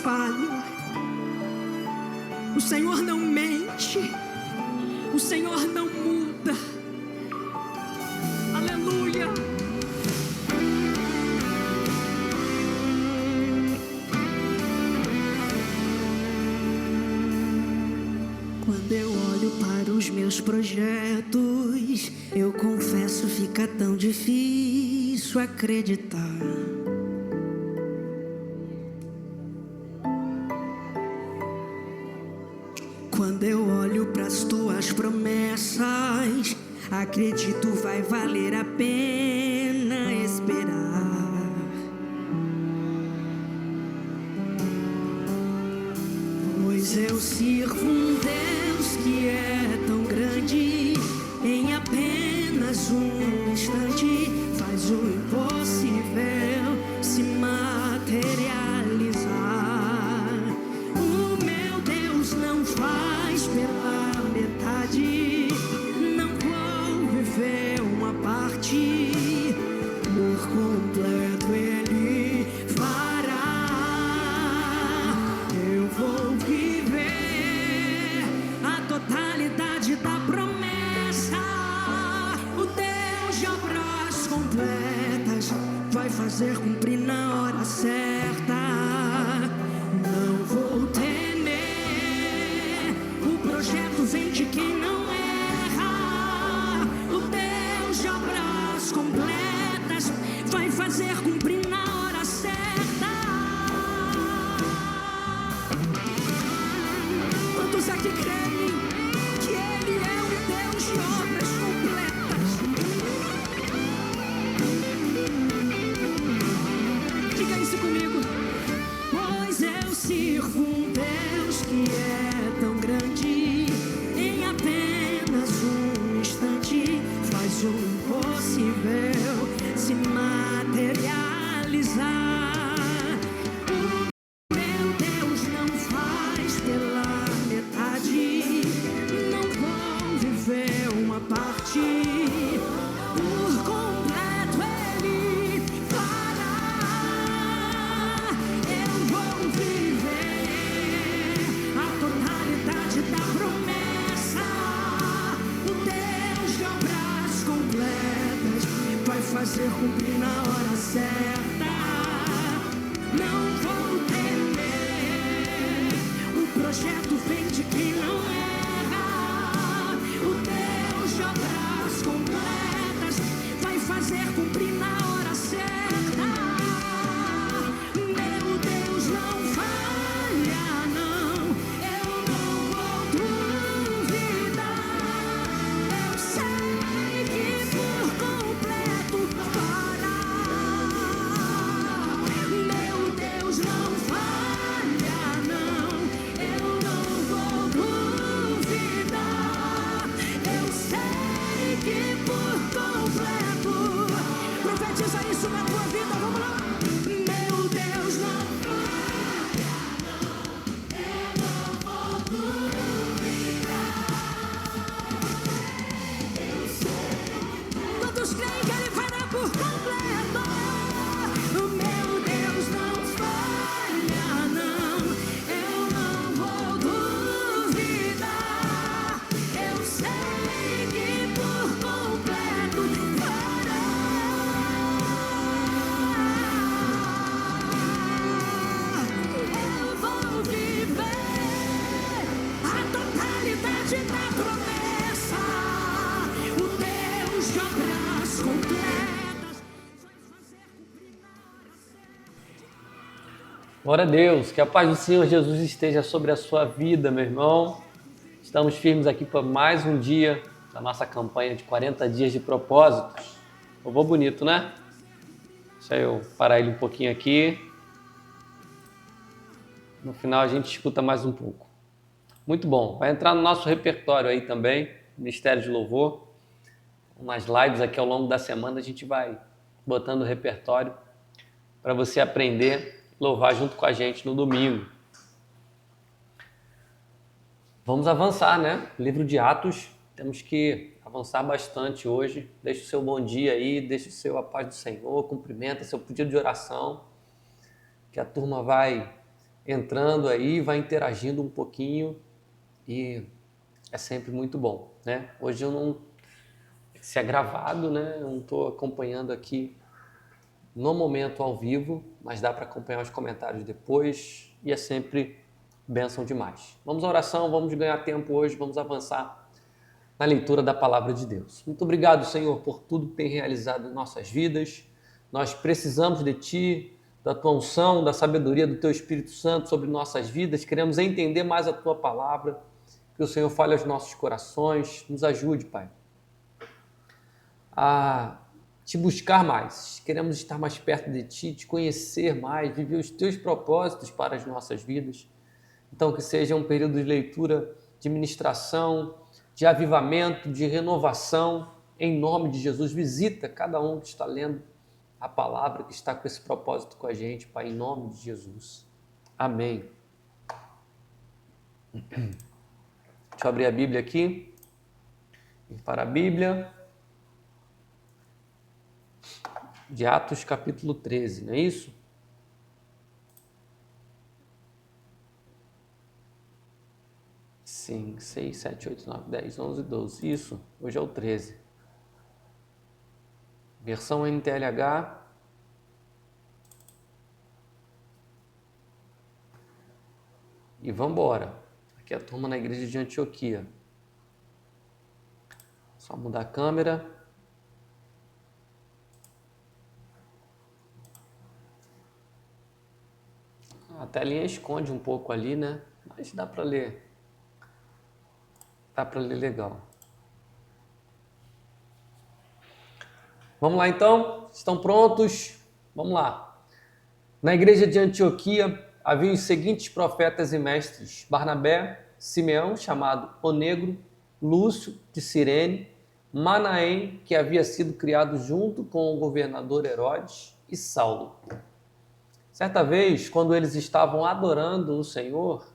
falha, o Senhor não mente, o Senhor não muda. Aleluia. Quando eu olho para os meus projetos, eu confesso, fica tão difícil acreditar. Quando eu olho para as tuas promessas, acredito vai valer a pena esperar. Pois eu sirvo um Deus que é tão grande, em apenas um instante faz o impossível se materializar. O meu Deus não faz pela metade, não vou viver uma parte, por completo Ele fará. Eu vou viver a totalidade da promessa. O Deus de obras completas vai fazer cumprir na hora certa. Não vou temer, o projeto vem de quem não erra. O Deus de obras completas vai fazer cumprir na hora certa. Quantos aqui creem que Ele é um Deus de obras completas? Diga isso comigo. Pois eu sirvo um Deus que é tão grande, em apenas um instante faz o impossível se materializar. O meu Deus não faz pela metade, não vou viver uma parte, por completo Ele fará. Eu vou viver a totalidade da promessa. O Deus de obras completas vai fazer cumprir na hora certa. Não vou temer, o projeto vem de quem não erra. O Deus de obras completas vai fazer cumprir na hora certa. Meu Deus não falha, não, eu não vou duvidar. Eu sei que por completo fará. Meu Deus não falha, não, eu não vou duvidar. Eu sei que por completo. Profetiza isso na tua vida, vamos lá. Meu Deus não falha, não, eu não vou duvidar. Todos creem que Ele fará por completo. O meu Deus não falha, não, eu não vou duvidar. Eu sei que por completo fará. Eu vou viver a totalidade da promessa. O Deus de obras completas vai fazer cumprir na hora certa. Glória a Deus, que a paz do Senhor Jesus esteja sobre a sua vida, meu irmão. Estamos firmes aqui para mais um dia da nossa campanha de 40 dias de propósitos. Louvor bonito, né? Deixa eu parar ele um pouquinho aqui. No final a gente escuta mais um pouco. Muito bom. Vai entrar no nosso repertório aí também, Ministério de Louvor. Umas lives aqui ao longo da semana a gente vai botando o repertório para você aprender a louvar junto com a gente no domingo. Vamos avançar, né? Livro de Atos, temos que avançar bastante hoje. Deixa o seu bom dia aí, deixa o seu a paz do Senhor, cumprimenta seu pedido de oração, que a turma vai entrando aí, vai interagindo um pouquinho e é sempre muito bom, né? Hoje eu não... Se é gravado, né? Eu não estou acompanhando aqui no momento ao vivo, mas dá para acompanhar os comentários depois e é sempre bênção demais. Vamos à oração, vamos ganhar tempo hoje, vamos avançar na leitura da palavra de Deus. Muito obrigado, Senhor, por tudo que tem realizado em nossas vidas. Nós precisamos de Ti, da Tua unção, da sabedoria do Teu Espírito Santo sobre nossas vidas. Queremos entender mais a Tua palavra, que o Senhor fale aos nossos corações. Nos ajude, Pai, a Te buscar mais. Queremos estar mais perto de Ti, Te conhecer mais, viver os Teus propósitos para as nossas vidas. Então, que seja um período de leitura, de ministração, de avivamento, de renovação. Em nome de Jesus, visita cada um que está lendo a palavra, que está com esse propósito com a gente, Pai, em nome de Jesus. Amém. Deixa eu abrir a Bíblia aqui. E para a Bíblia de Atos, capítulo 13, não é isso? Sim, 6, 7, 8, 9, 10, 11, 12. Isso, hoje é o 13. Versão NTLH. E vamos embora. Aqui é a turma na igreja de Antioquia. Só mudar a câmera. A telinha esconde um pouco ali, né? Mas dá para ler. Dá para ler legal. Vamos lá então? Estão prontos? Vamos lá. Na igreja de Antioquia havia os seguintes profetas e mestres: Barnabé, Simeão, chamado O Negro, Lúcio de Cirene, Manaém, que havia sido criado junto com o governador Herodes, e Saulo. Certa vez, quando eles estavam adorando o Senhor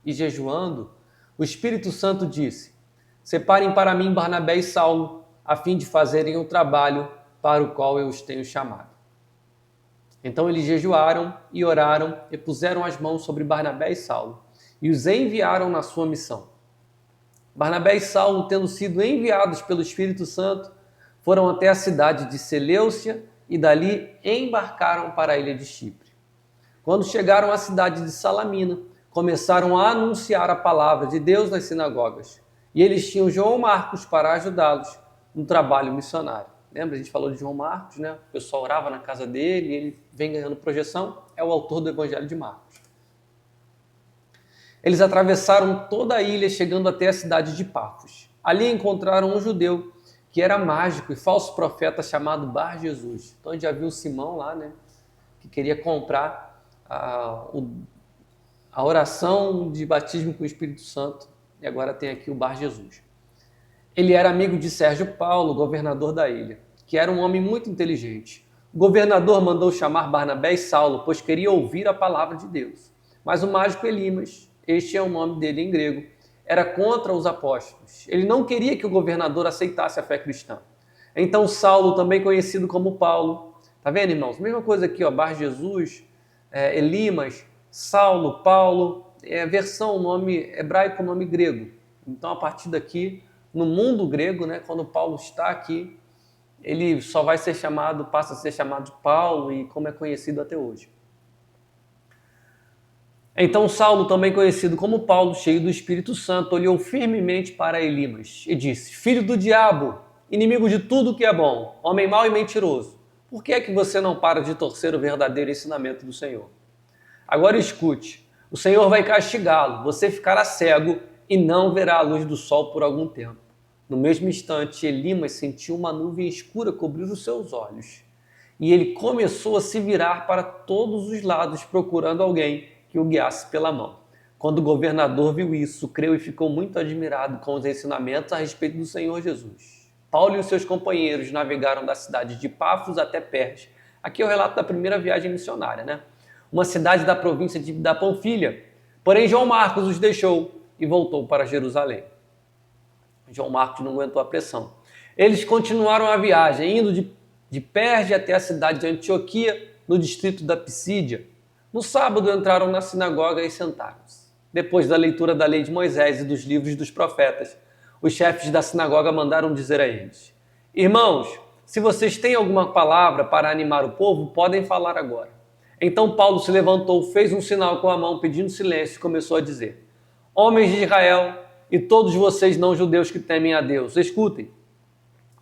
e jejuando, o Espírito Santo disse: separem para mim Barnabé e Saulo, a fim de fazerem o trabalho para o qual eu os tenho chamado. Então eles jejuaram e oraram e puseram as mãos sobre Barnabé e Saulo e os enviaram na sua missão. Barnabé e Saulo, tendo sido enviados pelo Espírito Santo, foram até a cidade de Seleucia e dali embarcaram para a ilha de Chipre. Quando chegaram à cidade de Salamina, começaram a anunciar a palavra de Deus nas sinagogas. E eles tinham João Marcos para ajudá-los no trabalho missionário. Lembra? A gente falou de João Marcos, né? O pessoal orava na casa dele e ele vem ganhando projeção. É o autor do Evangelho de Marcos. Eles atravessaram toda a ilha, chegando até a cidade de Pafos. Ali encontraram um judeu que era mágico e falso profeta chamado Bar Jesus. Então a gente já viu o Simão lá, né? Que queria comprar a oração de batismo com o Espírito Santo. E agora tem aqui o Bar Jesus. Ele era amigo de Sérgio Paulo, governador da ilha, que era um homem muito inteligente. O governador mandou chamar Barnabé e Saulo, pois queria ouvir a palavra de Deus. Mas o mágico Elimas, este é o nome dele em grego, era contra os apóstolos. Ele não queria que o governador aceitasse a fé cristã. Então Saulo, também conhecido como Paulo, tá vendo, irmãos? Mesma coisa aqui, ó, Bar Jesus, Elimas, Saulo, Paulo, versão, nome hebraico, nome grego. Então, a partir daqui, no mundo grego, né, quando Paulo está aqui, ele só vai ser chamado, passa a ser chamado de Paulo, e como é conhecido até hoje. Então Saulo, também conhecido como Paulo, cheio do Espírito Santo, olhou firmemente para Elimas e disse: filho do diabo, inimigo de tudo que é bom, homem mau e mentiroso, por que é que você não para de torcer o verdadeiro ensinamento do Senhor? Agora escute, o Senhor vai castigá-lo, você ficará cego e não verá a luz do sol por algum tempo. No mesmo instante, Elimas sentiu uma nuvem escura cobrir os seus olhos. E ele começou a se virar para todos os lados, procurando alguém que o guiasse pela mão. Quando o governador viu isso, creu e ficou muito admirado com os ensinamentos a respeito do Senhor Jesus. Paulo e os seus companheiros navegaram da cidade de Pafos até Perge. Aqui é o relato da primeira viagem missionária, né? Uma cidade da província da Panfilha. Porém, João Marcos os deixou e voltou para Jerusalém. João Marcos não aguentou a pressão. Eles continuaram a viagem, indo de Perge até a cidade de Antioquia, no distrito da Pisídia. No sábado entraram na sinagoga e sentaram-se. Depois da leitura da lei de Moisés e dos livros dos profetas, os chefes da sinagoga mandaram dizer a eles: Irmãos, se vocês têm alguma palavra para animar o povo, podem falar agora. Então Paulo se levantou, fez um sinal com a mão, pedindo silêncio, e começou a dizer: Homens de Israel e todos vocês não-judeus que temem a Deus, escutem.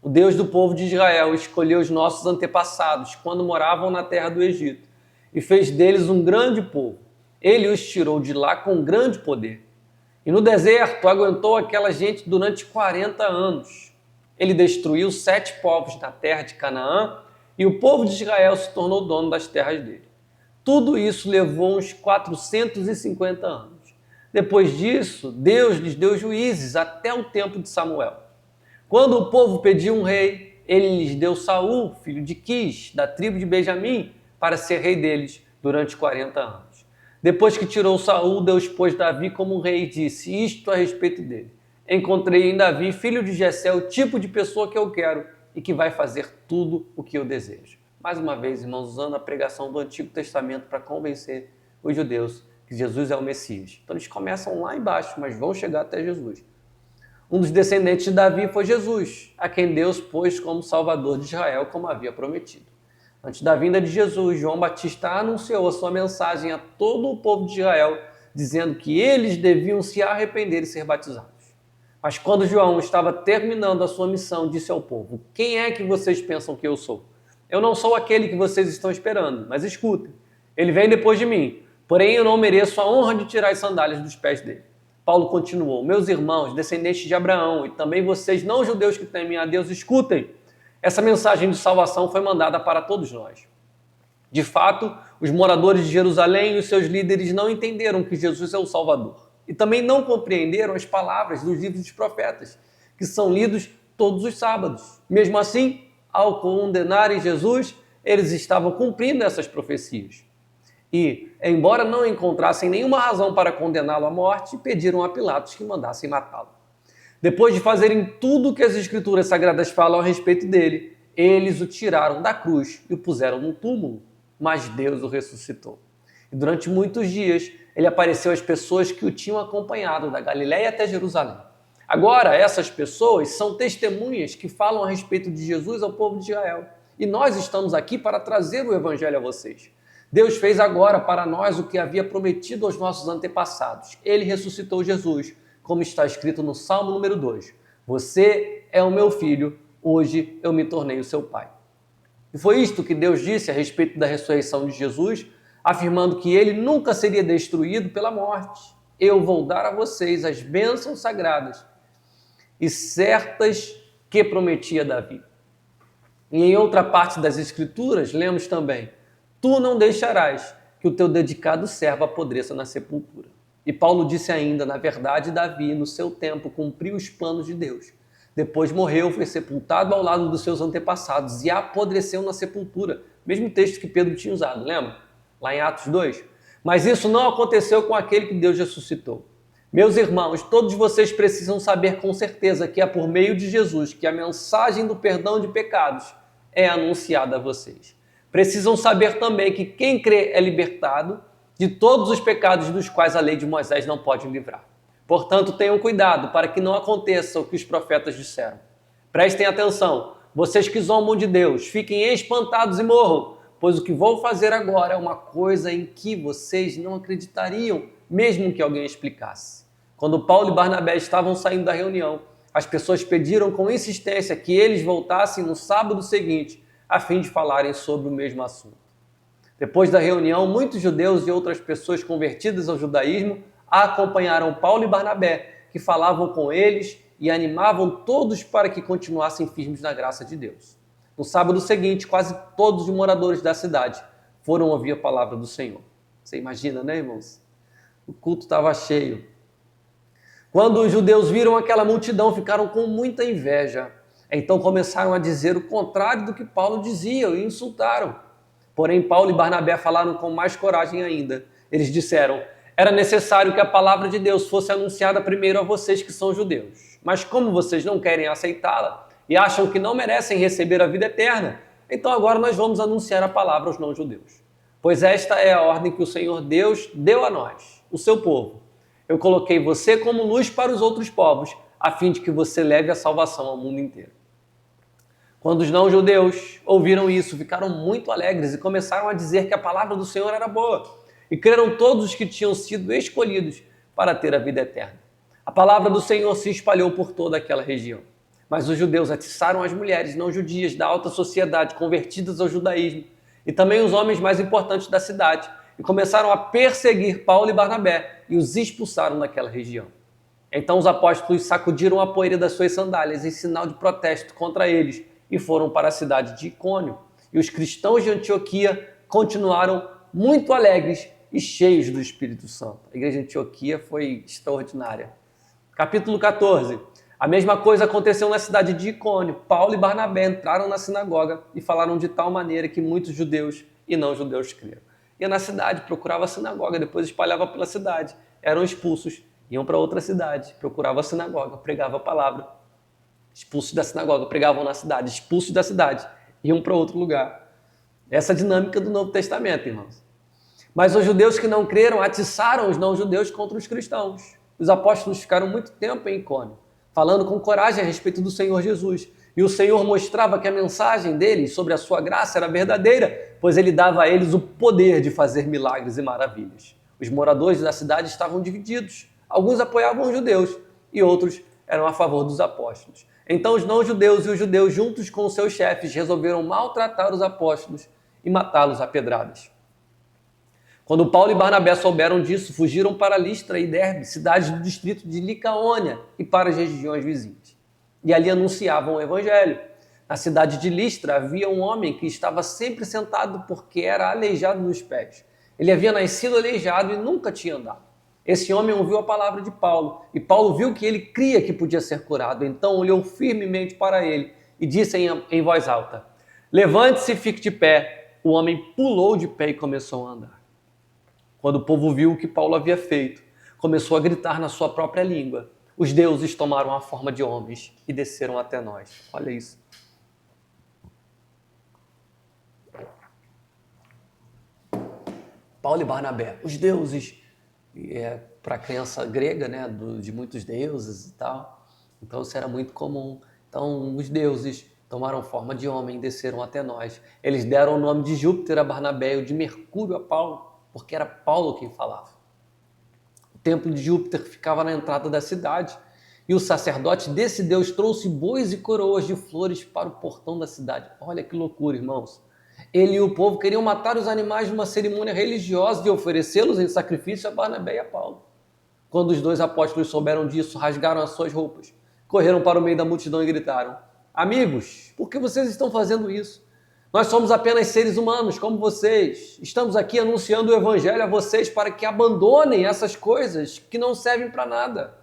O Deus do povo de Israel escolheu os nossos antepassados quando moravam na terra do Egito e fez deles um grande povo. Ele os tirou de lá com grande poder. E no deserto aguentou aquela gente durante 40 anos. Ele destruiu 7 povos na terra de Canaã e o povo de Israel se tornou dono das terras dele. Tudo isso levou uns 450 anos. Depois disso, Deus lhes deu juízes até o tempo de Samuel. Quando o povo pediu um rei, ele lhes deu Saul, filho de Quis, da tribo de Benjamim, para ser rei deles durante 40 anos. Depois que tirou Saul, Deus pôs Davi como rei e disse isto a respeito dele: Encontrei em Davi, filho de Jessé, o tipo de pessoa que eu quero e que vai fazer tudo o que eu desejo. Mais uma vez, irmãos, usando a pregação do Antigo Testamento para convencer os judeus que Jesus é o Messias. Então eles começam lá embaixo, mas vão chegar até Jesus. Um dos descendentes de Davi foi Jesus, a quem Deus pôs como Salvador de Israel, como havia prometido. Antes da vinda de Jesus, João Batista anunciou a sua mensagem a todo o povo de Israel, dizendo que eles deviam se arrepender e ser batizados. Mas quando João estava terminando a sua missão, disse ao povo: Quem é que vocês pensam que eu sou? Eu não sou aquele que vocês estão esperando, mas escutem, ele vem depois de mim, porém eu não mereço a honra de tirar as sandálias dos pés dele. Paulo continuou: Meus irmãos, descendentes de Abraão, e também vocês não judeus que temem a Deus, escutem. Essa mensagem de salvação foi mandada para todos nós. De fato, os moradores de Jerusalém e os seus líderes não entenderam que Jesus é o Salvador. E também não compreenderam as palavras dos livros dos profetas, que são lidos todos os sábados. Mesmo assim, ao condenarem Jesus, eles estavam cumprindo essas profecias. E, embora não encontrassem nenhuma razão para condená-lo à morte, pediram a Pilatos que mandassem matá-lo. Depois de fazerem tudo o que as Escrituras Sagradas falam a respeito dele, eles o tiraram da cruz e o puseram num túmulo, mas Deus o ressuscitou. E durante muitos dias, ele apareceu às pessoas que o tinham acompanhado da Galiléia até Jerusalém. Agora, essas pessoas são testemunhas que falam a respeito de Jesus ao povo de Israel. E nós estamos aqui para trazer o Evangelho a vocês. Deus fez agora para nós o que havia prometido aos nossos antepassados. Ele ressuscitou Jesus, como está escrito no Salmo número 2. Você é o meu filho, hoje eu me tornei o seu pai. E foi isto que Deus disse a respeito da ressurreição de Jesus, afirmando que ele nunca seria destruído pela morte. Eu vou dar a vocês as bênçãos sagradas e certas que prometia Davi. E em outra parte das Escrituras, lemos também: Tu não deixarás que o teu dedicado servo apodreça na sepultura. E Paulo disse ainda: na verdade, Davi, no seu tempo, cumpriu os planos de Deus. Depois morreu, foi sepultado ao lado dos seus antepassados e apodreceu na sepultura. Mesmo texto que Pedro tinha usado, lembra? Lá em Atos 2. Mas isso não aconteceu com aquele que Deus ressuscitou. Meus irmãos, todos vocês precisam saber com certeza que é por meio de Jesus que a mensagem do perdão de pecados é anunciada a vocês. Precisam saber também que quem crê é libertado de todos os pecados dos quais a lei de Moisés não pode livrar. Portanto, tenham cuidado para que não aconteça o que os profetas disseram. Prestem atenção, vocês que zombam de Deus, fiquem espantados e morram, pois o que vou fazer agora é uma coisa em que vocês não acreditariam, mesmo que alguém explicasse. Quando Paulo e Barnabé estavam saindo da reunião, as pessoas pediram com insistência que eles voltassem no sábado seguinte, a fim de falarem sobre o mesmo assunto. Depois da reunião, muitos judeus e outras pessoas convertidas ao judaísmo acompanharam Paulo e Barnabé, que falavam com eles e animavam todos para que continuassem firmes na graça de Deus. No sábado seguinte, quase todos os moradores da cidade foram ouvir a palavra do Senhor. Você imagina, né, irmãos? O culto estava cheio. Quando os judeus viram aquela multidão, ficaram com muita inveja. Então começaram a dizer o contrário do que Paulo dizia e insultaram. Porém, Paulo e Barnabé falaram com mais coragem ainda. Eles disseram: era necessário que a palavra de Deus fosse anunciada primeiro a vocês que são judeus. Mas como vocês não querem aceitá-la e acham que não merecem receber a vida eterna, então agora nós vamos anunciar a palavra aos não-judeus. Pois esta é a ordem que o Senhor Deus deu a nós, o seu povo. Eu coloquei você como luz para os outros povos, a fim de que você leve a salvação ao mundo inteiro. Quando os não-judeus ouviram isso, ficaram muito alegres e começaram a dizer que a palavra do Senhor era boa. E creram todos os que tinham sido escolhidos para ter a vida eterna. A palavra do Senhor se espalhou por toda aquela região. Mas os judeus atiçaram as mulheres não-judias da alta sociedade convertidas ao judaísmo e também os homens mais importantes da cidade e começaram a perseguir Paulo e Barnabé e os expulsaram daquela região. Então os apóstolos sacudiram a poeira das suas sandálias em sinal de protesto contra eles e foram para a cidade de Icônio. E os cristãos de Antioquia continuaram muito alegres e cheios do Espírito Santo. A igreja de Antioquia foi extraordinária. Capítulo 14. A mesma coisa aconteceu na cidade de Icônio. Paulo e Barnabé entraram na sinagoga e falaram de tal maneira que muitos judeus e não-judeus creram. Ia na cidade, procurava a sinagoga, depois espalhava pela cidade. Eram expulsos, iam para outra cidade, procurava a sinagoga, pregava a palavra. Expulsos da sinagoga, pregavam na cidade, expulsos da cidade, iam para outro lugar. Essa é a dinâmica do Novo Testamento, irmãos. Mas os judeus que não creram atiçaram os não-judeus contra os cristãos. Os apóstolos ficaram muito tempo em Icônio, falando com coragem a respeito do Senhor Jesus. E o Senhor mostrava que a mensagem deles sobre a sua graça era verdadeira, pois ele dava a eles o poder de fazer milagres e maravilhas. Os moradores da cidade estavam divididos. Alguns apoiavam os judeus e outros eram a favor dos apóstolos. Então os não-judeus e os judeus, juntos com seus chefes, resolveram maltratar os apóstolos e matá-los a pedradas. Quando Paulo e Barnabé souberam disso, fugiram para Listra e Derbe, cidades do distrito de Licaônia, e para as regiões vizinhas. E ali anunciavam o evangelho. Na cidade de Listra havia um homem que estava sempre sentado porque era aleijado nos pés. Ele havia nascido aleijado e nunca tinha andado. Esse homem ouviu a palavra de Paulo, e Paulo viu que ele cria que podia ser curado. Então olhou firmemente para ele e disse em voz alta: "Levante-se e fique de pé." O homem pulou de pé e começou a andar. Quando o povo viu o que Paulo havia feito, começou a gritar na sua própria língua: "Os deuses tomaram a forma de homens e desceram até nós." Olha isso. Paulo e Barnabé, os deuses, para a crença grega, né, de muitos deuses e tal. Então isso era muito comum. Então os deuses tomaram forma de homem e desceram até nós. Eles deram o nome de Júpiter a Barnabé e o de Mercúrio a Paulo, porque era Paulo quem falava. O templo de Júpiter ficava na entrada da cidade e o sacerdote desse deus trouxe bois e coroas de flores para o portão da cidade. Olha que loucura, irmãos. Ele e o povo queriam matar os animais numa cerimônia religiosa e oferecê-los em sacrifício a Barnabé e a Paulo. Quando os dois apóstolos souberam disso, rasgaram as suas roupas, correram para o meio da multidão e gritaram: "Amigos, por que vocês estão fazendo isso? Nós somos apenas seres humanos, como vocês. Estamos aqui anunciando o evangelho a vocês para que abandonem essas coisas que não servem para nada."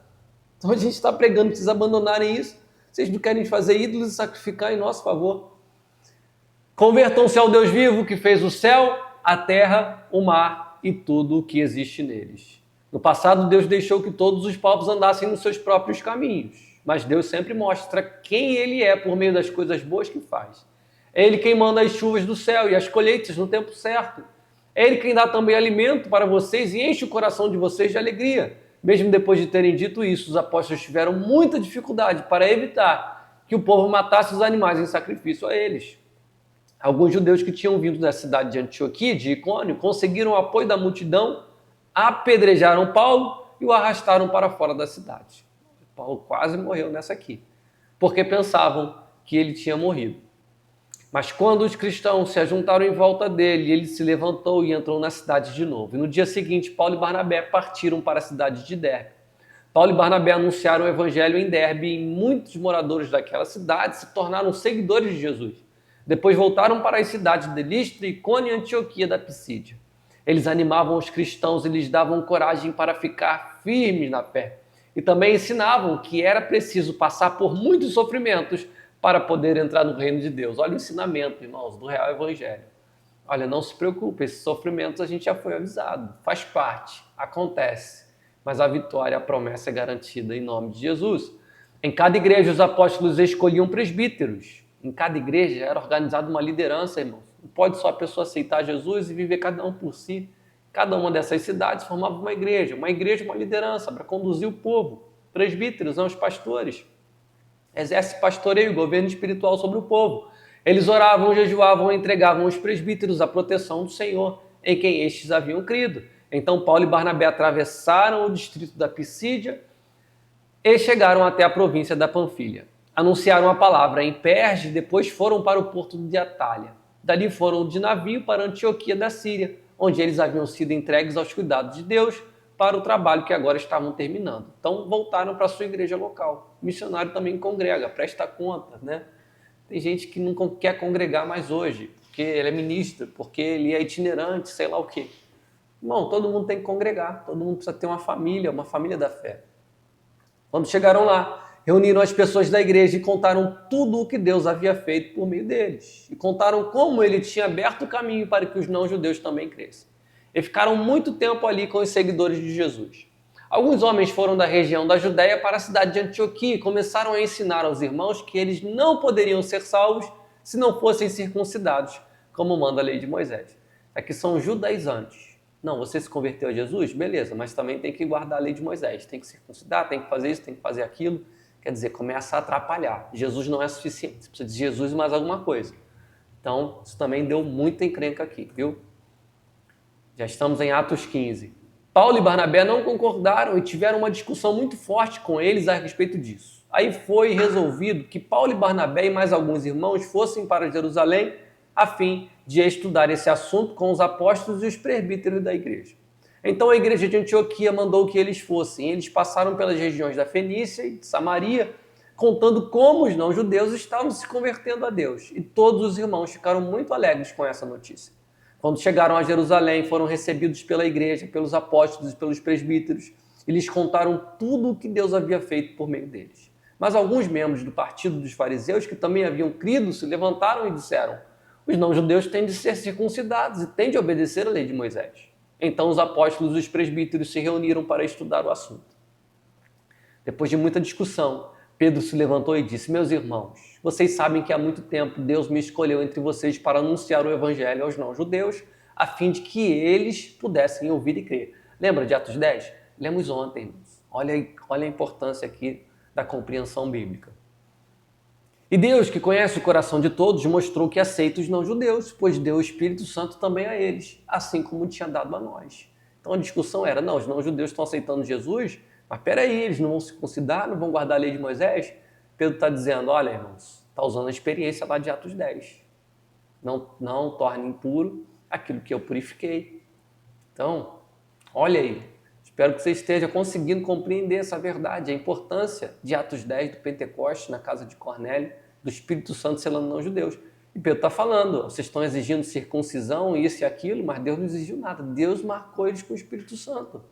Então a gente está pregando para vocês abandonarem isso. Vocês não querem fazer ídolos e sacrificar em nosso favor. Convertam-se ao Deus vivo que fez o céu, a terra, o mar e tudo o que existe neles. No passado, Deus deixou que todos os povos andassem nos seus próprios caminhos. Mas Deus sempre mostra quem Ele é por meio das coisas boas que faz. É Ele quem manda as chuvas do céu e as colheitas no tempo certo. É Ele quem dá também alimento para vocês e enche o coração de vocês de alegria. Mesmo depois de terem dito isso, os apóstolos tiveram muita dificuldade para evitar que o povo matasse os animais em sacrifício a eles. Alguns judeus que tinham vindo da cidade de Antioquia, de Icônio, conseguiram o apoio da multidão, apedrejaram Paulo e o arrastaram para fora da cidade. Paulo quase morreu nessa aqui, porque pensavam que ele tinha morrido. Mas quando os cristãos se ajuntaram em volta dele, ele se levantou e entrou na cidade de novo. E no dia seguinte, Paulo e Barnabé partiram para a cidade de Derbe. Paulo e Barnabé anunciaram o evangelho em Derbe e muitos moradores daquela cidade se tornaram seguidores de Jesus. Depois voltaram para as cidades de Listra, Icônio e Antioquia da Pisídia. Eles animavam os cristãos e lhes davam coragem para ficar firmes na fé. E também ensinavam que era preciso passar por muitos sofrimentos para poder entrar no reino de Deus. Olha o ensinamento, irmãos, do real evangelho. Olha, não se preocupe, esses sofrimentos a gente já foi avisado. Faz parte, acontece. Mas a vitória, a promessa é garantida em nome de Jesus. Em cada igreja, os apóstolos escolhiam presbíteros. Em cada igreja era organizada uma liderança, irmãos. Não pode só a pessoa aceitar Jesus e viver cada um por si. Cada uma dessas cidades formava uma igreja, uma liderança para conduzir o povo. Presbíteros, não os pastores. Exerce pastoreio e governo espiritual sobre o povo. Eles oravam, jejuavam e entregavam aos presbíteros a proteção do Senhor, em quem estes haviam crido. Então Paulo e Barnabé atravessaram o distrito da Pisídia e chegaram até a província da Panfilha. Anunciaram a palavra em Perge, depois foram para o porto de Atália. Dali foram de navio para Antioquia da Síria, onde eles haviam sido entregues aos cuidados de Deus para o trabalho que agora estavam terminando. Então voltaram para a sua igreja local. O missionário também congrega, presta conta, né? Tem gente que não quer congregar mais hoje, porque ele é ministro, porque ele é itinerante, sei lá o quê. Irmão, todo mundo tem que congregar, todo mundo precisa ter uma família da fé. Quando chegaram lá, reuniram as pessoas da igreja e contaram tudo o que Deus havia feito por meio deles. E contaram como ele tinha aberto o caminho para que os não-judeus também crescem. E ficaram muito tempo ali com os seguidores de Jesus. Alguns homens foram da região da Judéia para a cidade de Antioquia e começaram a ensinar aos irmãos que eles não poderiam ser salvos se não fossem circuncidados, como manda a lei de Moisés. Aqui são judaizantes. Não, você se converteu a Jesus? Beleza, mas também tem que guardar a lei de Moisés. Tem que circuncidar, tem que fazer isso, tem que fazer aquilo. Quer dizer, começa a atrapalhar. Jesus não é suficiente, você precisa de Jesus e mais alguma coisa. Então, isso também deu muita encrenca aqui, viu? Já estamos em Atos 15. Paulo e Barnabé não concordaram e tiveram uma discussão muito forte com eles a respeito disso. Aí foi resolvido que Paulo e Barnabé e mais alguns irmãos fossem para Jerusalém a fim de estudar esse assunto com os apóstolos e os presbíteros da igreja. Então a igreja de Antioquia mandou que eles fossem. Eles passaram pelas regiões da Fenícia e de Samaria, contando como os não-judeus estavam se convertendo a Deus. E todos os irmãos ficaram muito alegres com essa notícia. Quando chegaram a Jerusalém, foram recebidos pela igreja, pelos apóstolos e pelos presbíteros, e lhes contaram tudo o que Deus havia feito por meio deles. Mas alguns membros do partido dos fariseus, que também haviam crido, se levantaram e disseram: os não-judeus têm de ser circuncidados e têm de obedecer a lei de Moisés. Então os apóstolos e os presbíteros se reuniram para estudar o assunto. Depois de muita discussão, Pedro se levantou e disse: meus irmãos, vocês sabem que há muito tempo Deus me escolheu entre vocês para anunciar o evangelho aos não-judeus, a fim de que eles pudessem ouvir e crer. Lembra de Atos 10? Lemos ontem, irmãos. Olha a importância aqui da compreensão bíblica. E Deus, que conhece o coração de todos, mostrou que aceita os não-judeus, pois deu o Espírito Santo também a eles, assim como tinha dado a nós. Então a discussão era: não, os não-judeus estão aceitando Jesus, mas peraí, eles não vão se circuncidar, não vão guardar a lei de Moisés? Pedro está dizendo: olha, irmãos, está usando a experiência lá de Atos 10. Não torne impuro aquilo que eu purifiquei. Então, olha aí, espero que você esteja conseguindo compreender essa verdade, a importância de Atos 10 do Pentecoste na casa de Cornélio, do Espírito Santo selando não-judeus. E Pedro está falando: vocês estão exigindo circuncisão, isso e aquilo, mas Deus não exigiu nada. Deus marcou eles com o Espírito Santo.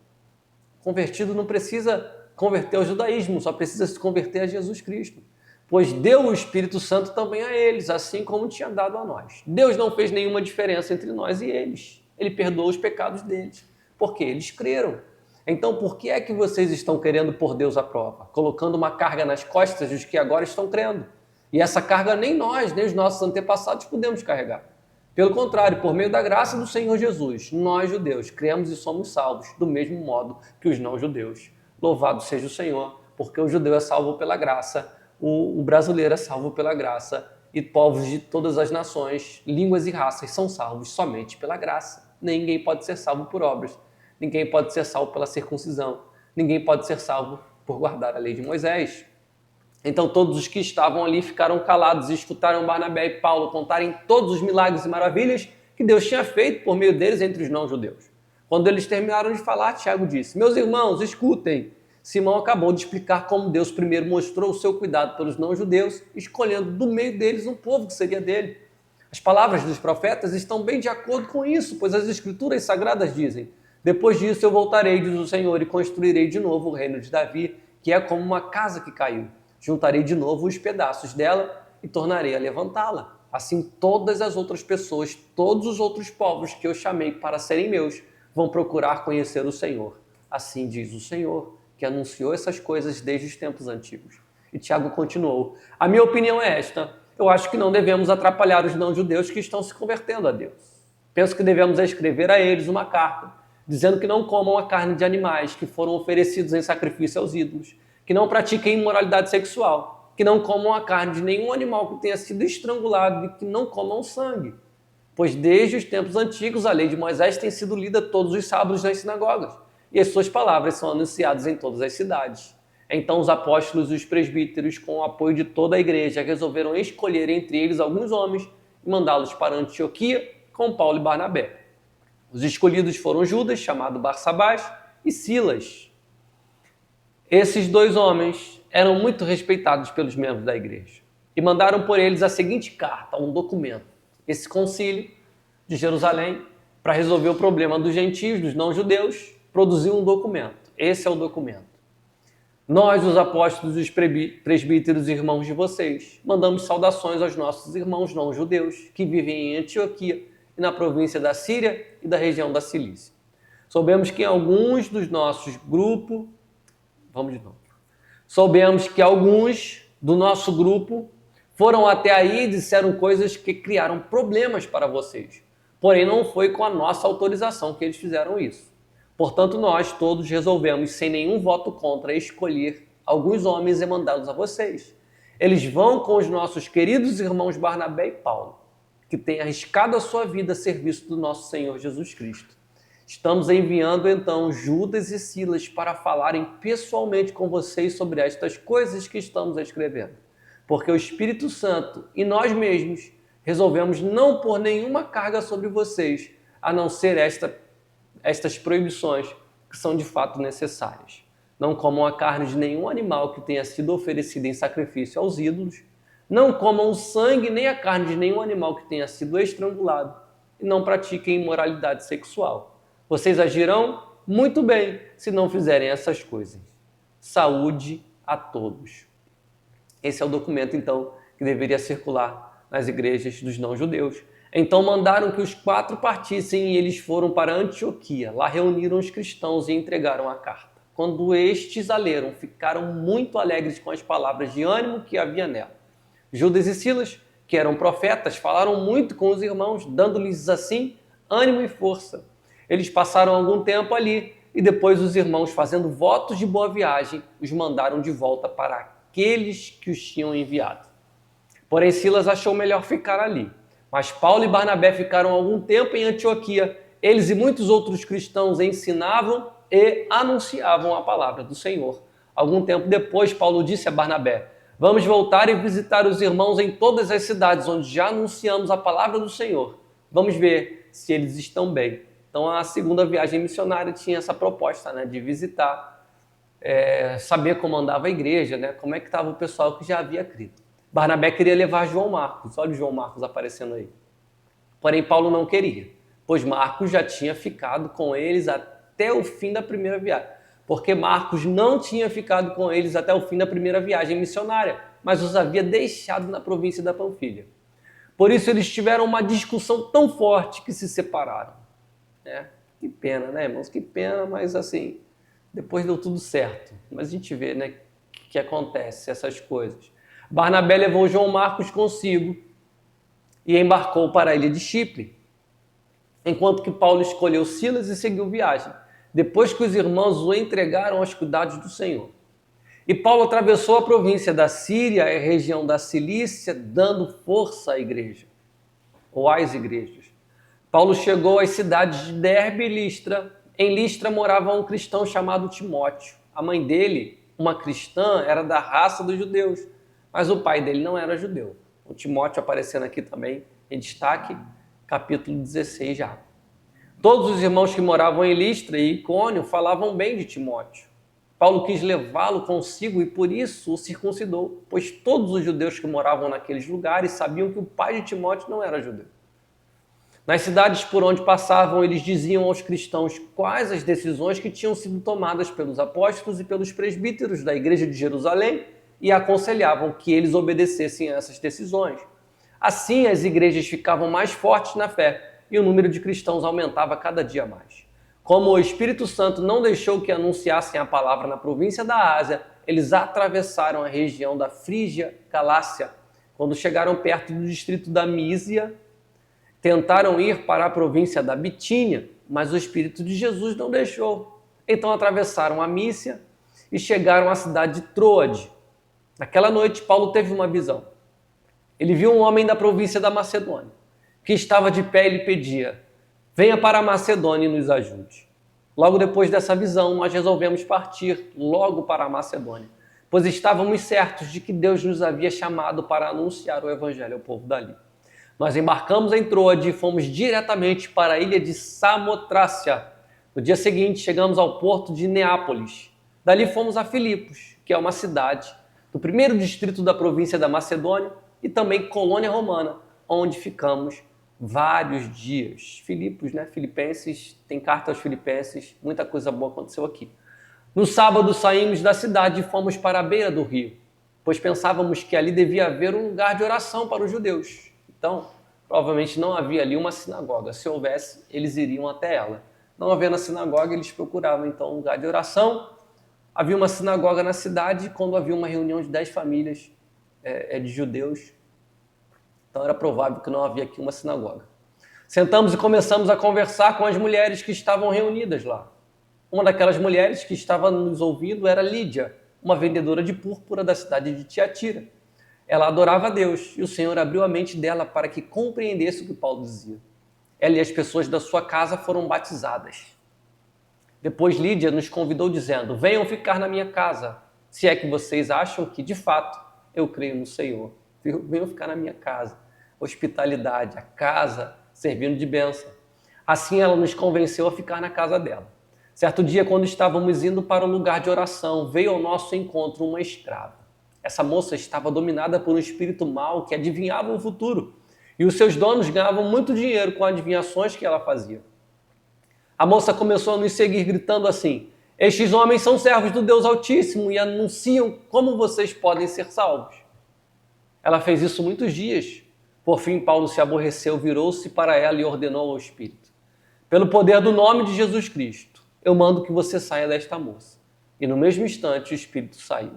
Convertido não precisa converter ao judaísmo, só precisa se converter a Jesus Cristo. Pois deu o Espírito Santo também a eles, assim como tinha dado a nós. Deus não fez nenhuma diferença entre nós e eles. Ele perdoou os pecados deles, porque eles creram. Então, por que é que vocês estão querendo pôr Deus à prova? Colocando uma carga nas costas dos que agora estão crendo. E essa carga nem nós, nem os nossos antepassados podemos carregar. Pelo contrário, por meio da graça do Senhor Jesus, nós, judeus, cremos e somos salvos, do mesmo modo que os não-judeus. Louvado seja o Senhor, porque o judeu é salvo pela graça, o brasileiro é salvo pela graça, e povos de todas as nações, línguas e raças são salvos somente pela graça. Ninguém pode ser salvo por obras, ninguém pode ser salvo pela circuncisão, ninguém pode ser salvo por guardar a lei de Moisés. Então todos os que estavam ali ficaram calados e escutaram Barnabé e Paulo contarem todos os milagres e maravilhas que Deus tinha feito por meio deles entre os não-judeus. Quando eles terminaram de falar, Tiago disse: meus irmãos, escutem. Simão acabou de explicar como Deus primeiro mostrou o seu cuidado pelos não-judeus, escolhendo do meio deles um povo que seria dele. As palavras dos profetas estão bem de acordo com isso, pois as escrituras sagradas dizem: depois disso eu voltarei, diz o Senhor, e construirei de novo o reino de Davi, que é como uma casa que caiu. Juntarei de novo os pedaços dela e tornarei a levantá-la. Assim todas as outras pessoas, todos os outros povos que eu chamei para serem meus, vão procurar conhecer o Senhor. Assim diz o Senhor, que anunciou essas coisas desde os tempos antigos. E Tiago continuou: a minha opinião é esta: eu acho que não devemos atrapalhar os não-judeus que estão se convertendo a Deus. Penso que devemos escrever a eles uma carta, dizendo que não comam a carne de animais que foram oferecidos em sacrifício aos ídolos, que não pratiquem imoralidade sexual, que não comam a carne de nenhum animal que tenha sido estrangulado e que não comam sangue. Pois desde os tempos antigos a lei de Moisés tem sido lida todos os sábados nas sinagogas, e as suas palavras são anunciadas em todas as cidades. Então os apóstolos e os presbíteros, com o apoio de toda a igreja, resolveram escolher entre eles alguns homens e mandá-los para Antioquia com Paulo e Barnabé. Os escolhidos foram Judas, chamado Barsabás, e Silas. Esses dois homens eram muito respeitados pelos membros da igreja e mandaram por eles a seguinte carta, um documento. Esse concílio de Jerusalém, para resolver o problema dos gentios, dos não-judeus, produziu um documento. Esse é o documento. Nós, os apóstolos e os presbíteros e irmãos de vocês, mandamos saudações aos nossos irmãos não-judeus que vivem em Antioquia e na província da Síria e da região da Cilícia. Soubemos que alguns dos nossos grupos... Soubemos que alguns do nosso grupo foram até aí e disseram coisas que criaram problemas para vocês. Porém, não foi com a nossa autorização que eles fizeram isso. Portanto, nós todos resolvemos, sem nenhum voto contra, escolher alguns homens e mandá-los a vocês. Eles vão com os nossos queridos irmãos Barnabé e Paulo, que têm arriscado a sua vida a serviço do nosso Senhor Jesus Cristo. Estamos enviando, então, Judas e Silas para falarem pessoalmente com vocês sobre estas coisas que estamos escrevendo. Porque o Espírito Santo e nós mesmos resolvemos não pôr nenhuma carga sobre vocês, a não ser estas proibições que são de fato necessárias. Não comam a carne de nenhum animal que tenha sido oferecido em sacrifício aos ídolos, não comam o sangue nem a carne de nenhum animal que tenha sido estrangulado e não pratiquem imoralidade sexual. Vocês agirão muito bem se não fizerem essas coisas. Saúde a todos. Esse é o documento, então, que deveria circular nas igrejas dos não-judeus. Então mandaram que os 4 partissem e eles foram para Antioquia. Lá reuniram os cristãos e entregaram a carta. Quando estes a leram, ficaram muito alegres com as palavras de ânimo que havia nela. Judas e Silas, que eram profetas, falaram muito com os irmãos, dando-lhes assim ânimo e força. Eles passaram algum tempo ali e depois os irmãos, fazendo votos de boa viagem, os mandaram de volta para aqueles que os tinham enviado. Porém, Silas achou melhor ficar ali. Mas Paulo e Barnabé ficaram algum tempo em Antioquia. Eles e muitos outros cristãos ensinavam e anunciavam a palavra do Senhor. Algum tempo depois, Paulo disse a Barnabé: vamos voltar e visitar os irmãos em todas as cidades onde já anunciamos a palavra do Senhor. Vamos ver se eles estão bem. Então, a segunda viagem missionária tinha essa proposta, né, de visitar, saber como andava a igreja, né, como é que estava o pessoal que já havia crido. Barnabé queria levar João Marcos. Olha o João Marcos aparecendo aí. Porém, Paulo não queria, pois Marcos já tinha ficado com eles até o fim da primeira viagem. Porque Marcos não tinha ficado com eles até o fim da primeira viagem missionária, mas os havia deixado na província da Panfilha. Por isso, eles tiveram uma discussão tão forte que se separaram. Que pena, né, irmãos? Que pena, mas assim, depois deu tudo certo. Mas a gente vê, né, que acontece essas coisas. Barnabé levou João Marcos consigo e embarcou para a ilha de Chipre, enquanto que Paulo escolheu Silas e seguiu viagem, depois que os irmãos o entregaram aos cuidados do Senhor. E Paulo atravessou a província da Síria e a região da Cilícia, dando força à igreja, ou às igrejas. Paulo chegou às cidades de Derbe e Listra. Em Listra morava um cristão chamado Timóteo. A mãe dele, uma cristã, era da raça dos judeus, mas o pai dele não era judeu. O Timóteo aparecendo aqui também em destaque, capítulo 16 já. Todos os irmãos que moravam em Listra e Icônio falavam bem de Timóteo. Paulo quis levá-lo consigo e por isso o circuncidou, pois todos os judeus que moravam naqueles lugares sabiam que o pai de Timóteo não era judeu. Nas cidades por onde passavam, eles diziam aos cristãos quais as decisões que tinham sido tomadas pelos apóstolos e pelos presbíteros da igreja de Jerusalém e aconselhavam que eles obedecessem a essas decisões. Assim, as igrejas ficavam mais fortes na fé e o número de cristãos aumentava cada dia mais. Como o Espírito Santo não deixou que anunciassem a palavra na província da Ásia, eles atravessaram a região da Frígia, Galácia, Quando chegaram perto do distrito da Mísia, tentaram ir para a província da Bitínia, mas o Espírito de Jesus não deixou. Então atravessaram a Mísia e chegaram à cidade de Troade. Naquela noite, Paulo teve uma visão. Ele viu um homem da província da Macedônia, que estava de pé e lhe pedia: venha para a Macedônia e nos ajude. Logo depois dessa visão, nós resolvemos partir logo para a Macedônia, pois estávamos certos de que Deus nos havia chamado para anunciar o evangelho ao povo dali. Nós embarcamos em Troade e fomos diretamente para a ilha de Samotrácia. No dia seguinte, chegamos ao porto de Neápolis. Dali fomos a Filipos, que é uma cidade do primeiro distrito da província da Macedônia e também colônia romana, onde ficamos vários dias. Filipos, né? Filipenses, tem carta aos Filipenses, muita coisa boa aconteceu aqui. No sábado saímos da cidade e fomos para a beira do rio, pois pensávamos que ali devia haver um lugar de oração para os judeus. Então, provavelmente não havia ali uma sinagoga. Se houvesse, eles iriam até ela. Não havendo a sinagoga, eles procuravam então um lugar de oração. Havia uma sinagoga na cidade quando havia uma reunião de 10 famílias de judeus. Então era provável que não havia aqui uma sinagoga. Sentamos e começamos a conversar com as mulheres que estavam reunidas lá. Uma daquelas mulheres que estava nos ouvindo era Lídia, uma vendedora de púrpura da cidade de Tiatira. Ela adorava a Deus e o Senhor abriu a mente dela para que compreendesse o que Paulo dizia. Ela e as pessoas da sua casa foram batizadas. Depois Lídia nos convidou dizendo: venham ficar na minha casa, se é que vocês acham que, de fato, eu creio no Senhor. Venham ficar na minha casa. Hospitalidade, a casa servindo de bênção. Assim ela nos convenceu a ficar na casa dela. Certo dia, quando estávamos indo para o lugar de oração, veio ao nosso encontro uma escrava. Essa moça estava dominada por um espírito mau que adivinhava o futuro, e os seus donos ganhavam muito dinheiro com adivinhações que ela fazia. A moça começou a nos seguir gritando assim: estes homens são servos do Deus Altíssimo e anunciam como vocês podem ser salvos. Ela fez isso muitos dias. Por fim, Paulo se aborreceu, virou-se para ela e ordenou ao espírito: pelo poder do nome de Jesus Cristo, eu mando que você saia desta moça. E no mesmo instante o espírito saiu.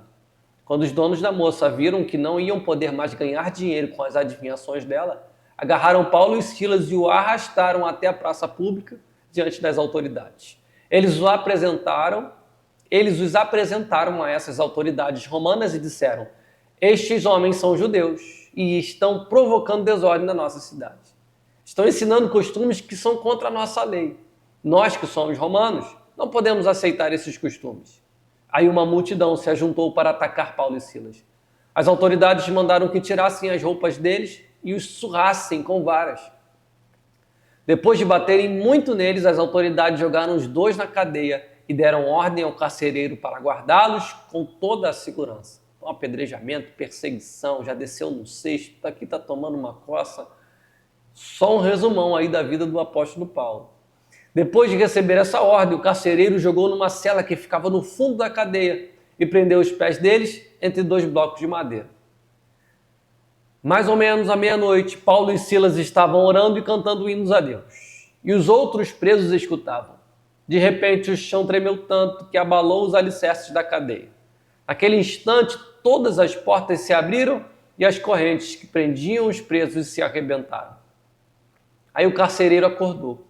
Quando os donos da moça viram que não iam poder mais ganhar dinheiro com as adivinhações dela, agarraram Paulo e Silas e o arrastaram até a praça pública diante das autoridades. Eles os apresentaram a essas autoridades romanas e disseram: estes homens são judeus e estão provocando desordem na nossa cidade. Estão ensinando costumes que são contra a nossa lei. Nós que somos romanos não podemos aceitar esses costumes. Aí uma multidão se ajuntou para atacar Paulo e Silas. As autoridades mandaram que tirassem as roupas deles e os surrassem com varas. Depois de baterem muito neles, as autoridades jogaram os dois na cadeia e deram ordem ao carcereiro para guardá-los com toda a segurança. Então, apedrejamento, perseguição, já desceu no cesto, aqui está tomando uma coça. Só um resumão aí da vida do apóstolo Paulo. Depois de receber essa ordem, o carcereiro jogou numa cela que ficava no fundo da cadeia e prendeu os pés deles entre 2 blocos de madeira. Mais ou menos à meia-noite, Paulo e Silas estavam orando e cantando hinos a Deus. E os outros presos escutavam. De repente, o chão tremeu tanto que abalou os alicerces da cadeia. Naquele instante, todas as portas se abriram e as correntes que prendiam os presos se arrebentaram. Aí o carcereiro acordou.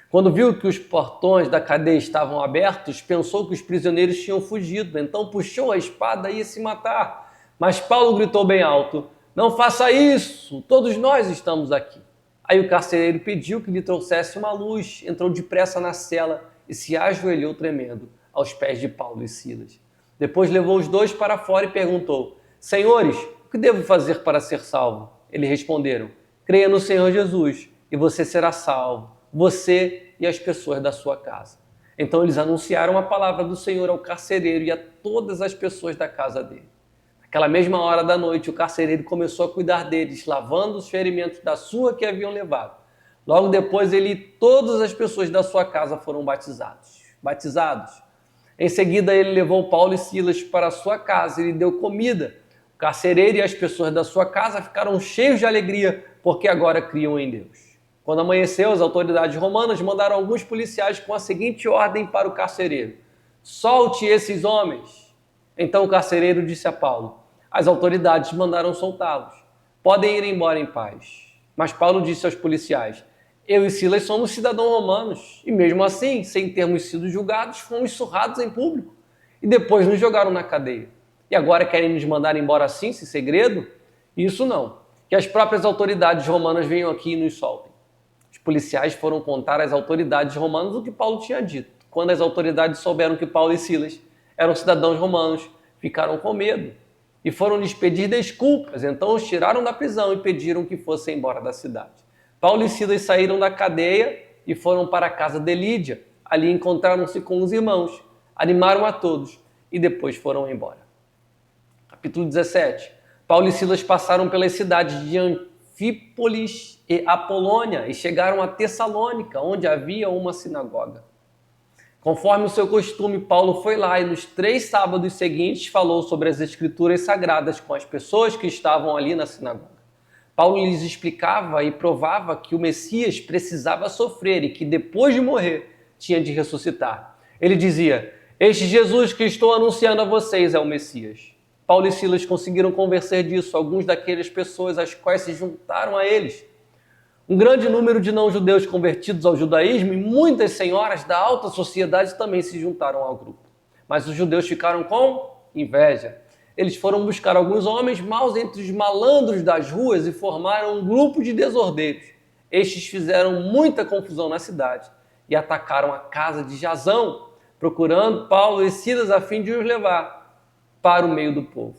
Quando viu que os portões da cadeia estavam abertos, pensou que os prisioneiros tinham fugido, então puxou a espada e ia se matar. Mas Paulo gritou bem alto: não faça isso, todos nós estamos aqui. Aí o carcereiro pediu que lhe trouxesse uma luz, entrou depressa na cela e se ajoelhou tremendo aos pés de Paulo e Silas. Depois levou os dois para fora e perguntou: senhores, o que devo fazer para ser salvo? Eles responderam: creia no Senhor Jesus e você será salvo, você e as pessoas da sua casa. Então eles anunciaram a palavra do Senhor ao carcereiro e a todas as pessoas da casa dele. Naquela mesma hora da noite, o carcereiro começou a cuidar deles, lavando os ferimentos da surra que haviam levado. Logo depois, ele e todas as pessoas da sua casa foram batizados. Em seguida, ele levou Paulo e Silas para a sua casa e lhe deu comida. O carcereiro e as pessoas da sua casa ficaram cheios de alegria, porque agora criam em Deus. Quando amanheceu, as autoridades romanas mandaram alguns policiais com a seguinte ordem para o carcereiro: solte esses homens. Então o carcereiro disse a Paulo: as autoridades mandaram soltá-los. podem ir embora em paz. Mas Paulo disse aos policiais: eu e Silas somos cidadãos romanos, e mesmo assim, sem termos sido julgados, fomos surrados em público, e depois nos jogaram na cadeia. E agora querem nos mandar embora assim, sem segredo? Isso não. Que as próprias autoridades romanas venham aqui e nos soltem. Os policiais foram contar às autoridades romanas o que Paulo tinha dito. Quando as autoridades souberam que Paulo e Silas eram cidadãos romanos, ficaram com medo e foram lhes pedir desculpas. Então os tiraram da prisão e pediram que fossem embora da cidade. Paulo e Silas saíram da cadeia e foram para a casa de Lídia. Ali encontraram-se com os irmãos, animaram a todos e depois foram embora. Capítulo 17. Paulo e Silas passaram pelas cidades de Anfípolis e Apolônia e chegaram a Tessalônica, onde havia uma sinagoga. Conforme o seu costume, Paulo foi lá e nos 3 sábados seguintes falou sobre as Escrituras Sagradas com as pessoas que estavam ali na sinagoga. Paulo lhes explicava e provava que o Messias precisava sofrer e que depois de morrer tinha de ressuscitar. Ele dizia: este Jesus que estou anunciando a vocês é o Messias. Paulo e Silas conseguiram convencer disso alguns daquelas pessoas às quais se juntaram a eles. Um grande número de não-judeus convertidos ao judaísmo e muitas senhoras da alta sociedade também se juntaram ao grupo. Mas os judeus ficaram com inveja. Eles foram buscar alguns homens maus entre os malandros das ruas e formaram um grupo de desordeiros. Estes fizeram muita confusão na cidade e atacaram a casa de Jasão, procurando Paulo e Silas a fim de os levar para o meio do povo.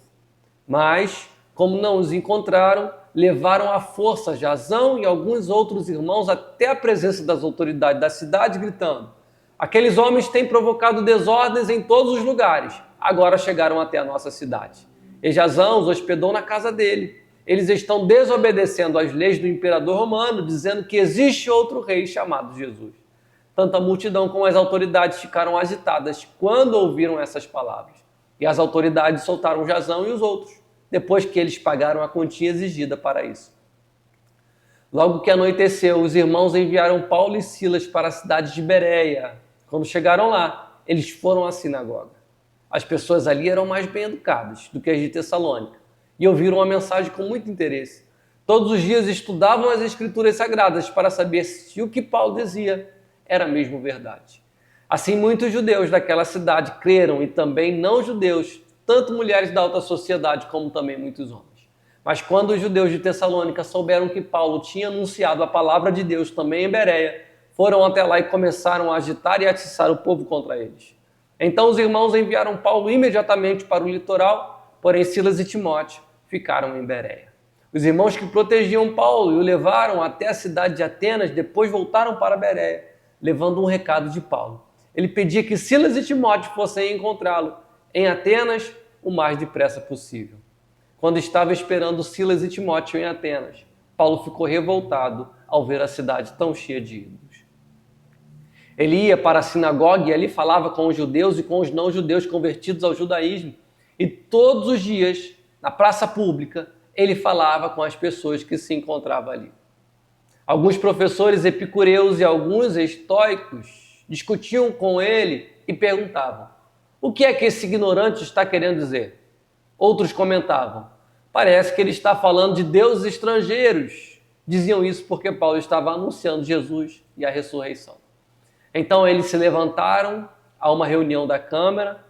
Mas, como não os encontraram, levaram à força Jasão e alguns outros irmãos até a presença das autoridades da cidade, gritando: aqueles homens têm provocado desordens em todos os lugares. Agora chegaram até a nossa cidade. E Jasão os hospedou na casa dele. Eles estão desobedecendo às leis do imperador romano, dizendo que existe outro rei chamado Jesus. Tanto a multidão como as autoridades ficaram agitadas quando ouviram essas palavras. E as autoridades soltaram Jasão e os outros, depois que eles pagaram a quantia exigida para isso. Logo que anoiteceu, os irmãos enviaram Paulo e Silas para a cidade de Bereia. Quando chegaram lá, eles foram à sinagoga. As pessoas ali eram mais bem educadas do que as de Tessalônica e ouviram a mensagem com muito interesse. Todos os dias estudavam as Escrituras Sagradas para saber se o que Paulo dizia era mesmo verdade. Assim, muitos judeus daquela cidade creram e também não-judeus, tanto mulheres da alta sociedade como também muitos homens. Mas quando os judeus de Tessalônica souberam que Paulo tinha anunciado a palavra de Deus também em Bereia, foram até lá e começaram a agitar e atiçar o povo contra eles. Então os irmãos enviaram Paulo imediatamente para o litoral, porém Silas e Timóteo ficaram em Bereia. Os irmãos que protegiam Paulo e o levaram até a cidade de Atenas, depois voltaram para Bereia, levando um recado de Paulo. Ele pedia que Silas e Timóteo fossem encontrá-lo em Atenas o mais depressa possível. Quando estava esperando Silas e Timóteo em Atenas, Paulo ficou revoltado ao ver a cidade tão cheia de ídolos. Ele ia para a sinagoga e ali falava com os judeus e com os não-judeus convertidos ao judaísmo. E todos os dias, na praça pública, ele falava com as pessoas que se encontravam ali. Alguns professores epicureus e alguns estoicos discutiam com ele e perguntavam: o que é que esse ignorante está querendo dizer? Outros comentavam: parece que ele está falando de deuses estrangeiros. Diziam isso porque Paulo estava anunciando Jesus e a ressurreição. Então eles se levantaram a uma reunião da Câmara,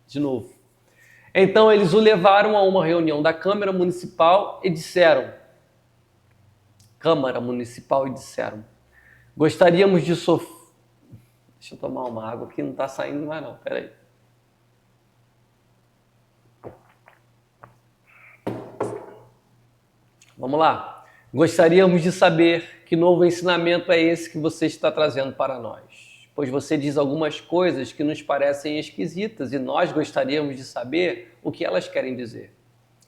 de novo. Então eles o levaram a uma reunião da Câmara Municipal e disseram, gostaríamos de sofrer... Deixa eu tomar uma água aqui, não está saindo mais não, peraí. Vamos lá. Gostaríamos de saber que novo ensinamento é esse que você está trazendo para nós, pois você diz algumas coisas que nos parecem esquisitas e nós gostaríamos de saber o que elas querem dizer.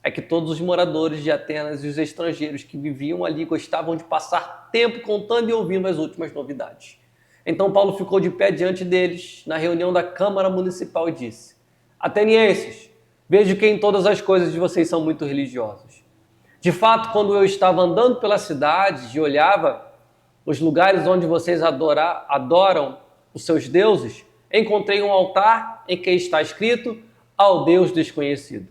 É que todos os moradores de Atenas e os estrangeiros que viviam ali gostavam de passar tempo contando e ouvindo as últimas novidades. Então Paulo ficou de pé diante deles na reunião da Câmara Municipal e disse: atenienses, vejo que em todas as coisas de vocês são muito religiosos. De fato, quando eu estava andando pela cidade e olhava os lugares onde vocês adoram os seus deuses, encontrei um altar em que está escrito: ao Deus desconhecido.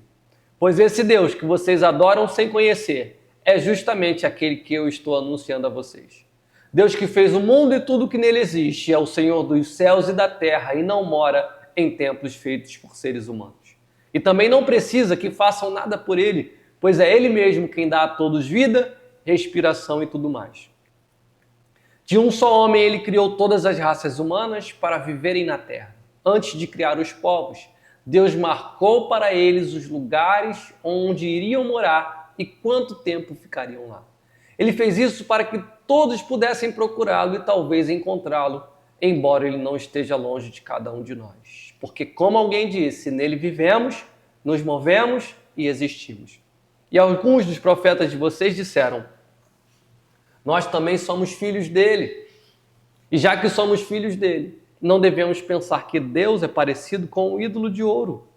Pois esse Deus que vocês adoram sem conhecer é justamente aquele que eu estou anunciando a vocês. Deus que fez o mundo e tudo que nele existe é o Senhor dos céus e da terra e não mora em templos feitos por seres humanos. E também não precisa que façam nada por ele, pois é ele mesmo quem dá a todos vida, respiração e tudo mais. De um só homem ele criou todas as raças humanas para viverem na terra. Antes de criar os povos, Deus marcou para eles os lugares onde iriam morar e quanto tempo ficariam lá. Ele fez isso para que todos pudessem procurá-lo e talvez encontrá-lo, embora ele não esteja longe de cada um de nós. Porque, como alguém disse, nele vivemos, nos movemos e existimos. E alguns dos profetas de vocês disseram: nós também somos filhos dele. E já que somos filhos dele, não devemos pensar que Deus é parecido com um ídolo de ouro,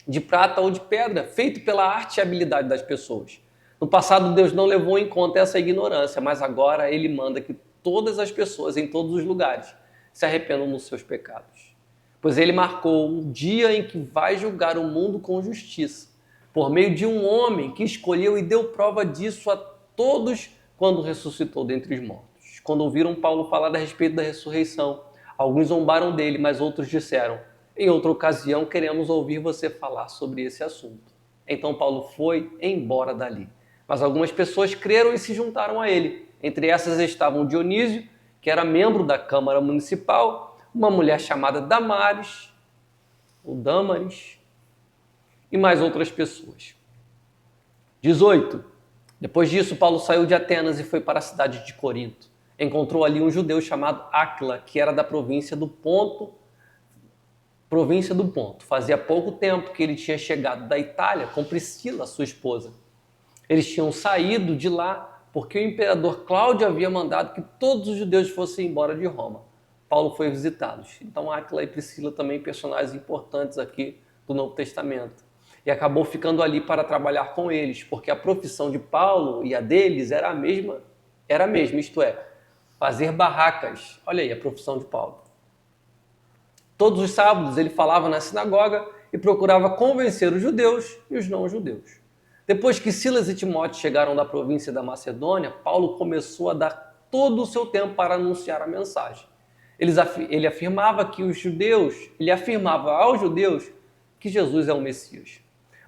de prata ou de pedra, feito pela arte e habilidade das pessoas. No passado, Deus não levou em conta essa ignorância, mas agora ele manda que todas as pessoas, em todos os lugares, se arrependam dos seus pecados. Pois ele marcou um dia em que vai julgar o mundo com justiça, por meio de um homem que escolheu e deu prova disso a todos quando ressuscitou dentre os mortos. Quando ouviram Paulo falar a respeito da ressurreição, alguns zombaram dele, mas outros disseram: em outra ocasião queremos ouvir você falar sobre esse assunto. Então Paulo foi embora dali. Mas algumas pessoas creram e se juntaram a ele. Entre essas estavam Dionísio, que era membro da Câmara Municipal, uma mulher chamada Damaris, ou Damaris, e mais outras pessoas. 18. Depois disso, Paulo saiu de Atenas e foi para a cidade de Corinto. Encontrou ali um judeu chamado Áquila, que era da província do Ponto. Fazia pouco tempo que ele tinha chegado da Itália com Priscila, sua esposa. Eles tinham saído de lá porque o imperador Cláudio havia mandado que todos os judeus fossem embora de Roma. Paulo foi visitá-los. Então Áquila e Priscila também personagens importantes aqui do Novo Testamento. E acabou ficando ali para trabalhar com eles, porque a profissão de Paulo e a deles era a mesma, isto é, fazer barracas. Olha aí a profissão de Paulo. Todos os sábados ele falava na sinagoga e procurava convencer os judeus e os não-judeus. Depois que Silas e Timóteo chegaram da província da Macedônia, Paulo começou a dar todo o seu tempo para anunciar a mensagem. Ele afirmava aos judeus que Jesus é o Messias.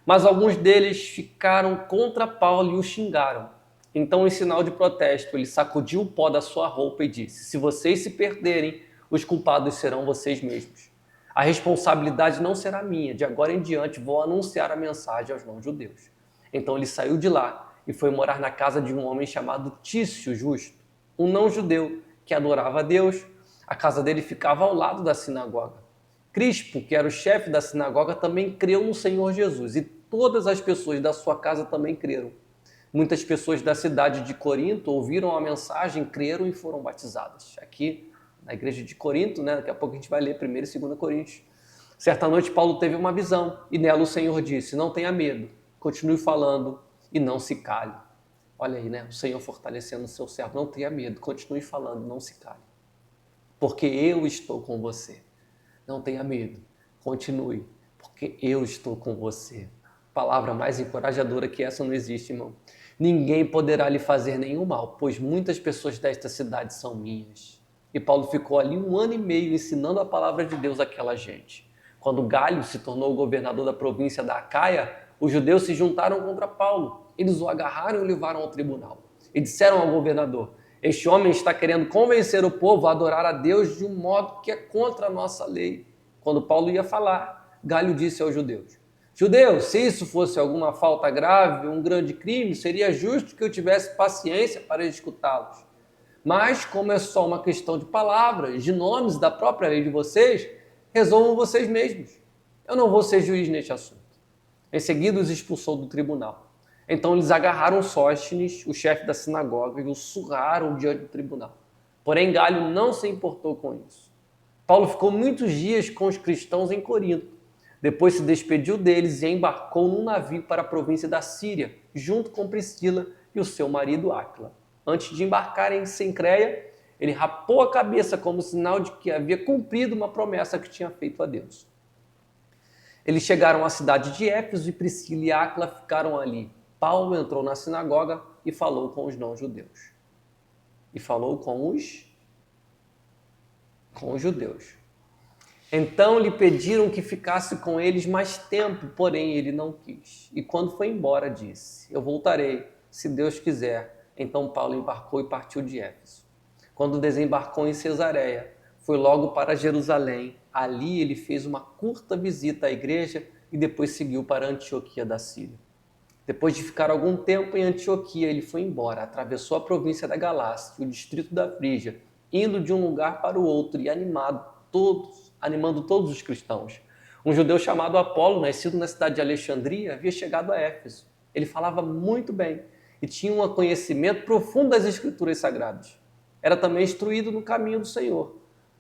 Mas alguns deles ficaram contra Paulo e o xingaram. Então, em sinal de protesto, ele sacudiu o pó da sua roupa e disse: se vocês se perderem, os culpados serão vocês mesmos. A responsabilidade não será minha. De agora em diante, vou anunciar a mensagem aos não-judeus. Então ele saiu de lá e foi morar na casa de um homem chamado Tício Justo, um não-judeu que adorava a Deus. A casa dele ficava ao lado da sinagoga. Crispo, que era o chefe da sinagoga, também creu no Senhor Jesus e todas as pessoas da sua casa também creram. Muitas pessoas da cidade de Corinto ouviram a mensagem, creram e foram batizadas. Aqui na igreja de Corinto, daqui a pouco a gente vai ler 1 e 2 Coríntios. Certa noite Paulo teve uma visão e nela o Senhor disse: não tenha medo, continue falando e não se cale. Olha aí, o Senhor fortalecendo o seu servo. Não tenha medo, continue falando, não se cale. Porque eu estou com você. Não tenha medo, continue, porque eu estou com você. Palavra mais encorajadora que essa não existe, irmão. Ninguém poderá lhe fazer nenhum mal, pois muitas pessoas desta cidade são minhas. E Paulo ficou ali 1 ano e meio ensinando a palavra de Deus àquela gente. Quando Galho se tornou governador da província da Acaia, os judeus se juntaram contra Paulo. Eles o agarraram e o levaram ao tribunal. E disseram ao governador: este homem está querendo convencer o povo a adorar a Deus de um modo que é contra a nossa lei. Quando Paulo ia falar, Galho disse aos judeus: judeus, se isso fosse alguma falta grave, um grande crime, seria justo que eu tivesse paciência para escutá-los. Mas, como é só uma questão de palavras, de nomes da própria lei de vocês, resolvam vocês mesmos. Eu não vou ser juiz neste assunto. Em seguida, os expulsou do tribunal. Então eles agarraram Sóstenes, o chefe da sinagoga, e o surraram diante do tribunal. Porém, Galho não se importou com isso. Paulo ficou muitos dias com os cristãos em Corinto. Depois se despediu deles e embarcou num navio para a província da Síria, junto com Priscila e o seu marido Áquila. Antes de embarcar em Cencreia, ele rapou a cabeça como sinal de que havia cumprido uma promessa que tinha feito a Deus. Eles chegaram à cidade de Éfeso e Priscila e Áquila ficaram ali. Paulo entrou na sinagoga e falou com os não-judeus. E falou com os judeus. Então lhe pediram que ficasse com eles mais tempo, porém ele não quis. E quando foi embora, disse: eu voltarei, se Deus quiser. Então Paulo embarcou e partiu de Éfeso. Quando desembarcou em Cesareia, foi logo para Jerusalém. Ali ele fez uma curta visita à igreja e depois seguiu para Antioquia da Síria. Depois de ficar algum tempo em Antioquia, ele foi embora, atravessou a província da Galácia e o distrito da Frígia, indo de um lugar para o outro e animando todos os cristãos. Um judeu chamado Apolo, nascido na cidade de Alexandria, havia chegado a Éfeso. Ele falava muito bem e tinha um conhecimento profundo das Escrituras Sagradas. Era também instruído no caminho do Senhor.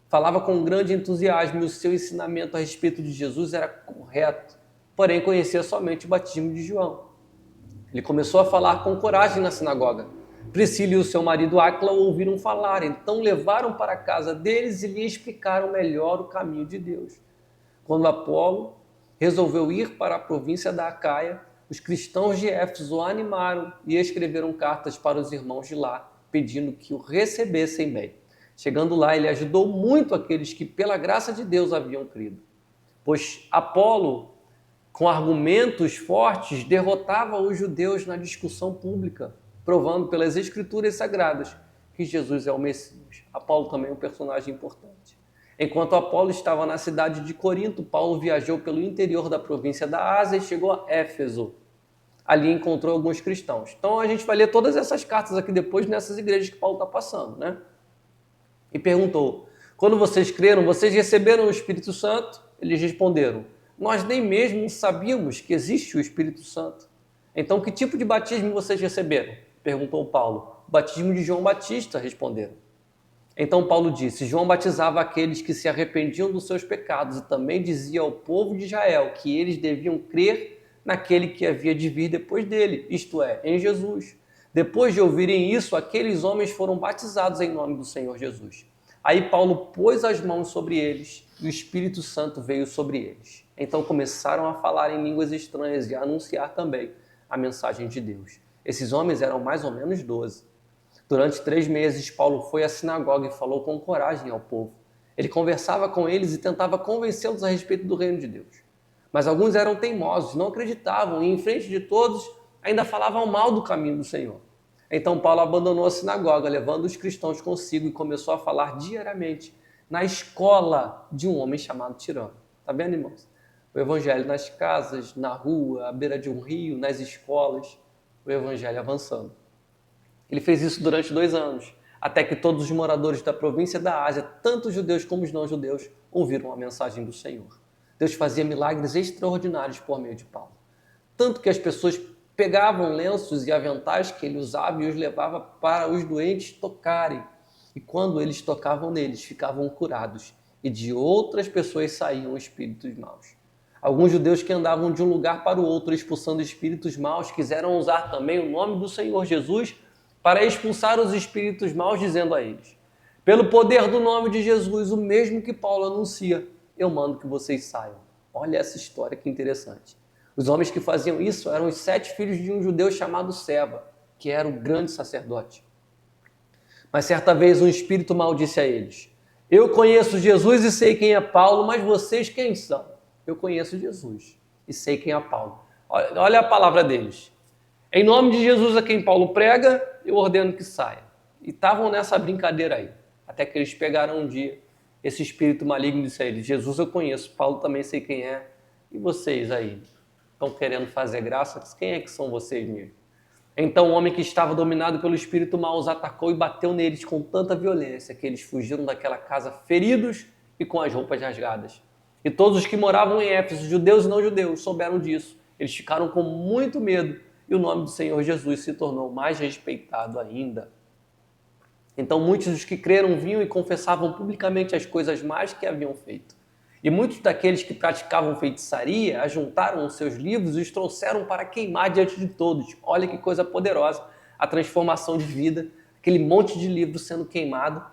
Falava com grande entusiasmo e o seu ensinamento a respeito de Jesus era correto, porém conhecia somente o batismo de João. Ele começou a falar com coragem na sinagoga. Priscila e o seu marido Áquila o ouviram falar, então levaram para a casa deles e lhe explicaram melhor o caminho de Deus. Quando Apolo resolveu ir para a província da Acaia, os cristãos de Éfeso o animaram e escreveram cartas para os irmãos de lá, pedindo que o recebessem bem. Chegando lá, ele ajudou muito aqueles que, pela graça de Deus, haviam crido. Pois Apolo, com argumentos fortes, derrotava os judeus na discussão pública, provando pelas Escrituras Sagradas que Jesus é o Messias. Apolo também é um personagem importante. Enquanto Apolo estava na cidade de Corinto, Paulo viajou pelo interior da província da Ásia e chegou a Éfeso. Ali encontrou alguns cristãos. Então a gente vai ler todas essas cartas aqui depois nessas igrejas que Paulo está passando, né? E perguntou: quando vocês creram, vocês receberam o Espírito Santo? Eles responderam: nós nem mesmo sabíamos que existe o Espírito Santo. Então que tipo de batismo vocês receberam? Perguntou Paulo. O batismo de João Batista, responderam. Então Paulo disse: João batizava aqueles que se arrependiam dos seus pecados e também dizia ao povo de Israel que eles deviam crer naquele que havia de vir depois dele, isto é, em Jesus. Depois de ouvirem isso, aqueles homens foram batizados em nome do Senhor Jesus. Aí Paulo pôs as mãos sobre eles e o Espírito Santo veio sobre eles. Então começaram a falar em línguas estranhas e a anunciar também a mensagem de Deus. Esses homens eram mais ou menos 12. Durante 3 meses, Paulo foi à sinagoga e falou com coragem ao povo. Ele conversava com eles e tentava convencê-los a respeito do reino de Deus. Mas alguns eram teimosos, não acreditavam e, em frente de todos, ainda falavam mal do caminho do Senhor. Então Paulo abandonou a sinagoga, levando os cristãos consigo e começou a falar diariamente na escola de um homem chamado Tirano. Tá vendo, irmãos? O evangelho nas casas, na rua, à beira de um rio, nas escolas, o evangelho avançando. Ele fez isso durante 2 anos, até que todos os moradores da província da Ásia, tanto os judeus como os não-judeus, ouviram a mensagem do Senhor. Deus fazia milagres extraordinários por meio de Paulo. Tanto que as pessoas pegavam lenços e aventais que ele usava e os levava para os doentes tocarem. E quando eles tocavam neles, ficavam curados. E de outras pessoas saíam espíritos maus. Alguns judeus que andavam de um lugar para o outro expulsando espíritos maus quiseram usar também o nome do Senhor Jesus para expulsar os espíritos maus, dizendo a eles: pelo poder do nome de Jesus, o mesmo que Paulo anuncia, eu mando que vocês saiam. Olha essa história que interessante. Os homens que faziam isso eram os 7 filhos de um judeu chamado Seba, que era o grande sacerdote. Mas certa vez um espírito mau disse a eles: eu conheço Jesus e sei quem é Paulo, mas vocês quem são? Eu conheço Jesus e sei quem é Paulo. Olha a palavra deles. Em nome de Jesus a quem Paulo prega, eu ordeno que saia. E estavam nessa brincadeira aí, até que eles pegaram um dia. Esse espírito maligno disse a eles: Jesus eu conheço, Paulo também sei quem é. E vocês aí? Estão querendo fazer graça? Quem é que são vocês mesmo? Então o homem que estava dominado pelo espírito mau os atacou e bateu neles com tanta violência que eles fugiram daquela casa feridos e com as roupas rasgadas. E todos os que moravam em Éfeso, judeus e não judeus, souberam disso. Eles ficaram com muito medo e o nome do Senhor Jesus se tornou mais respeitado ainda. Então muitos dos que creram vinham e confessavam publicamente as coisas más que haviam feito. E muitos daqueles que praticavam feitiçaria ajuntaram os seus livros e os trouxeram para queimar diante de todos. Olha que coisa poderosa, a transformação de vida, aquele monte de livros sendo queimado.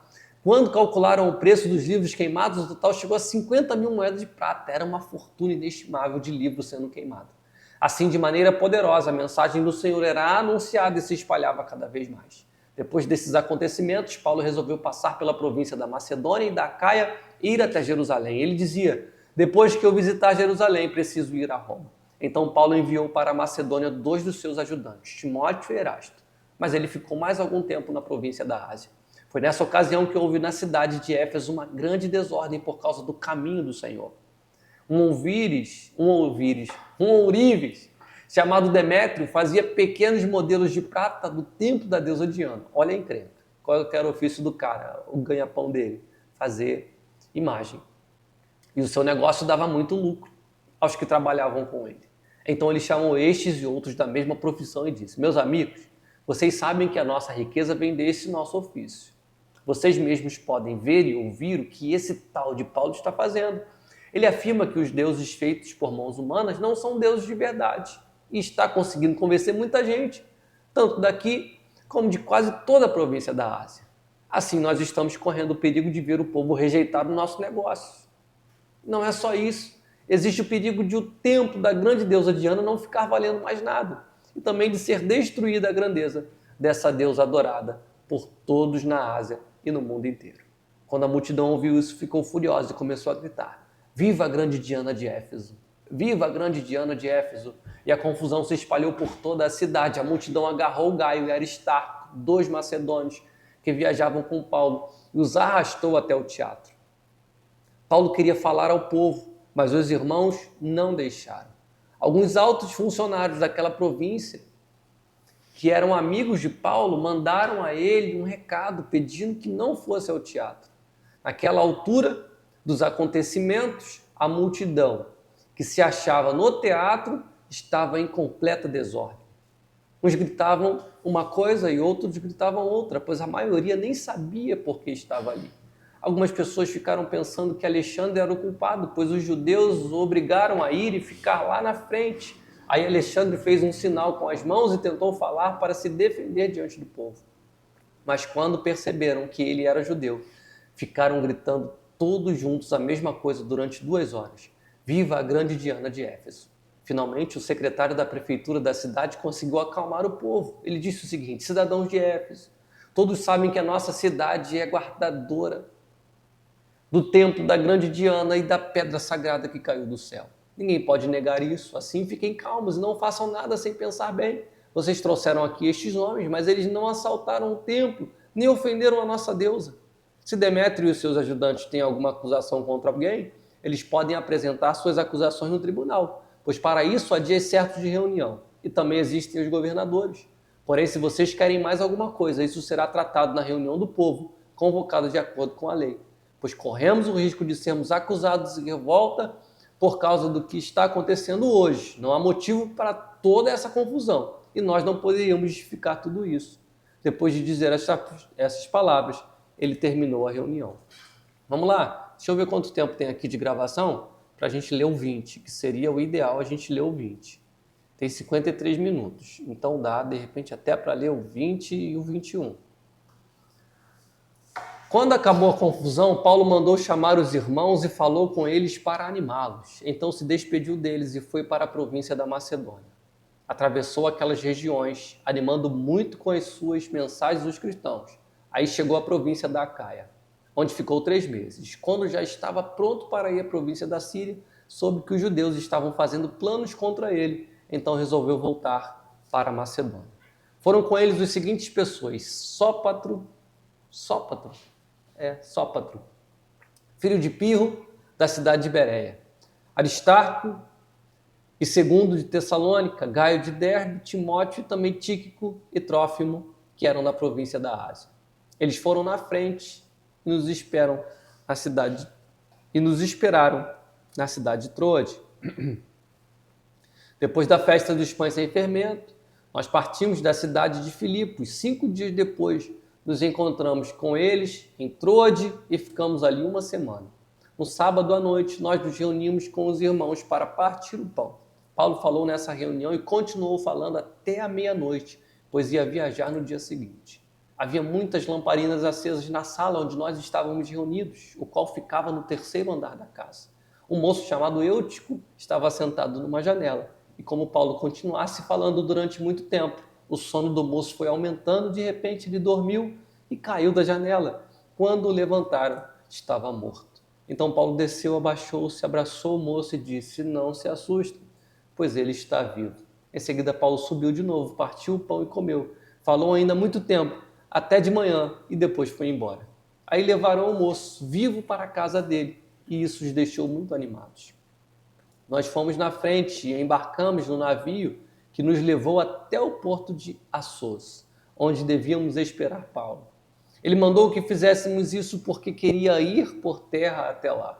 Quando calcularam o preço dos livros queimados, o total chegou a 50 mil moedas de prata. Era uma fortuna inestimável de livros sendo queimado. Assim, de maneira poderosa, a mensagem do Senhor era anunciada e se espalhava cada vez mais. Depois desses acontecimentos, Paulo resolveu passar pela província da Macedônia e da Acaia e ir até Jerusalém. Ele dizia: depois que eu visitar Jerusalém, preciso ir a Roma. Então Paulo enviou para a Macedônia 2 dos seus ajudantes, Timóteo e Erasto. Mas ele ficou mais algum tempo na província da Ásia. Foi nessa ocasião que houve na cidade de Éfeso uma grande desordem por causa do caminho do Senhor. Um ourives, chamado Demétrio, fazia pequenos modelos de prata do templo da deusa Diana. Olha a encrenca. Qual era o ofício do cara, o ganha-pão dele? Fazer imagem. E o seu negócio dava muito lucro aos que trabalhavam com ele. Então ele chamou estes e outros da mesma profissão e disse: meus amigos, vocês sabem que a nossa riqueza vem desse nosso ofício. Vocês mesmos podem ver e ouvir o que esse tal de Paulo está fazendo. Ele afirma que os deuses feitos por mãos humanas não são deuses de verdade e está conseguindo convencer muita gente, tanto daqui como de quase toda a província da Ásia. Assim, nós estamos correndo o perigo de ver o povo rejeitar o nosso negócio. Não é só isso. Existe o perigo de o templo da grande deusa Diana não ficar valendo mais nada e também de ser destruída a grandeza dessa deusa adorada por todos na Ásia e no mundo inteiro. Quando a multidão ouviu isso, ficou furiosa e começou a gritar: viva a grande Diana de Éfeso! Viva a grande Diana de Éfeso! E a confusão se espalhou por toda a cidade. A multidão agarrou Gaio e Aristarco, 2 macedônios que viajavam com Paulo, e os arrastou até o teatro. Paulo queria falar ao povo, mas os irmãos não deixaram. Alguns altos funcionários daquela província, que eram amigos de Paulo, mandaram a ele um recado pedindo que não fosse ao teatro. Naquela altura dos acontecimentos, a multidão que se achava no teatro estava em completa desordem. Uns gritavam uma coisa e outros gritavam outra, pois a maioria nem sabia por que estava ali. Algumas pessoas ficaram pensando que Alexandre era o culpado, pois os judeus o obrigaram a ir e ficar lá na frente. Aí Alexandre fez um sinal com as mãos e tentou falar para se defender diante do povo. Mas quando perceberam que ele era judeu, ficaram gritando todos juntos a mesma coisa durante 2 horas. Viva a grande Diana de Éfeso! Finalmente, o secretário da prefeitura da cidade conseguiu acalmar o povo. Ele disse o seguinte: cidadãos de Éfeso, todos sabem que a nossa cidade é guardadora do templo da grande Diana e da pedra sagrada que caiu do céu. Ninguém pode negar isso. Assim, fiquem calmos e não façam nada sem pensar bem. Vocês trouxeram aqui estes homens, mas eles não assaltaram o templo, nem ofenderam a nossa deusa. Se Demétrio e os seus ajudantes têm alguma acusação contra alguém, eles podem apresentar suas acusações no tribunal, pois para isso há dias certos de reunião, e também existem os governadores. Porém, se vocês querem mais alguma coisa, isso será tratado na reunião do povo, convocada de acordo com a lei, pois corremos o risco de sermos acusados de revolta por causa do que está acontecendo hoje. Não há motivo para toda essa confusão, e nós não poderíamos justificar tudo isso. Depois de dizer essas palavras, ele terminou a reunião. Vamos lá, deixa eu ver quanto tempo tem aqui de gravação para a gente ler o 20, que seria o ideal a gente ler o 20. Tem 53 minutos, então dá, de repente, até para ler o 20 e o 21. Quando acabou a confusão, Paulo mandou chamar os irmãos e falou com eles para animá-los. Então se despediu deles e foi para a província da Macedônia. Atravessou aquelas regiões, animando muito com as suas mensagens os cristãos. Aí chegou à província da Acaia, onde ficou 3 meses. Quando já estava pronto para ir à província da Síria, soube que os judeus estavam fazendo planos contra ele, então resolveu voltar para a Macedônia. Foram com eles os seguintes pessoas: Sópatro, filho de Pirro, da cidade de Bereia, Aristarco e Segundo de Tessalônica, Gaio de Derbe, Timóteo, também Tíquico e Trófimo, que eram da província da Ásia. Eles foram na frente e nos esperaram na cidade de Troade. Depois da festa dos pães sem fermento, nós partimos da cidade de Filipos. 5 dias depois, nos encontramos com eles em Troade e ficamos ali 1 semana. No sábado à noite, nós nos reunimos com os irmãos para partir o pão. Paulo falou nessa reunião e continuou falando até a meia-noite, pois ia viajar no dia seguinte. Havia muitas lamparinas acesas na sala onde nós estávamos reunidos, o qual ficava no 3º andar da casa. Um moço chamado Eutico estava sentado numa janela E como Paulo continuasse falando durante muito tempo, o sono do moço foi aumentando, de repente ele dormiu e caiu da janela. Quando o levantaram, estava morto. Então Paulo desceu, abaixou-se, abraçou o moço e disse: não se assustem, pois ele está vivo. Em seguida Paulo subiu de novo, partiu o pão e comeu. Falou ainda muito tempo, até de manhã, e depois foi embora. Aí levaram o moço vivo para a casa dele, e isso os deixou muito animados. Nós fomos na frente e embarcamos no navio que nos levou até o porto de Assos, onde devíamos esperar Paulo. Ele mandou que fizéssemos isso porque queria ir por terra até lá.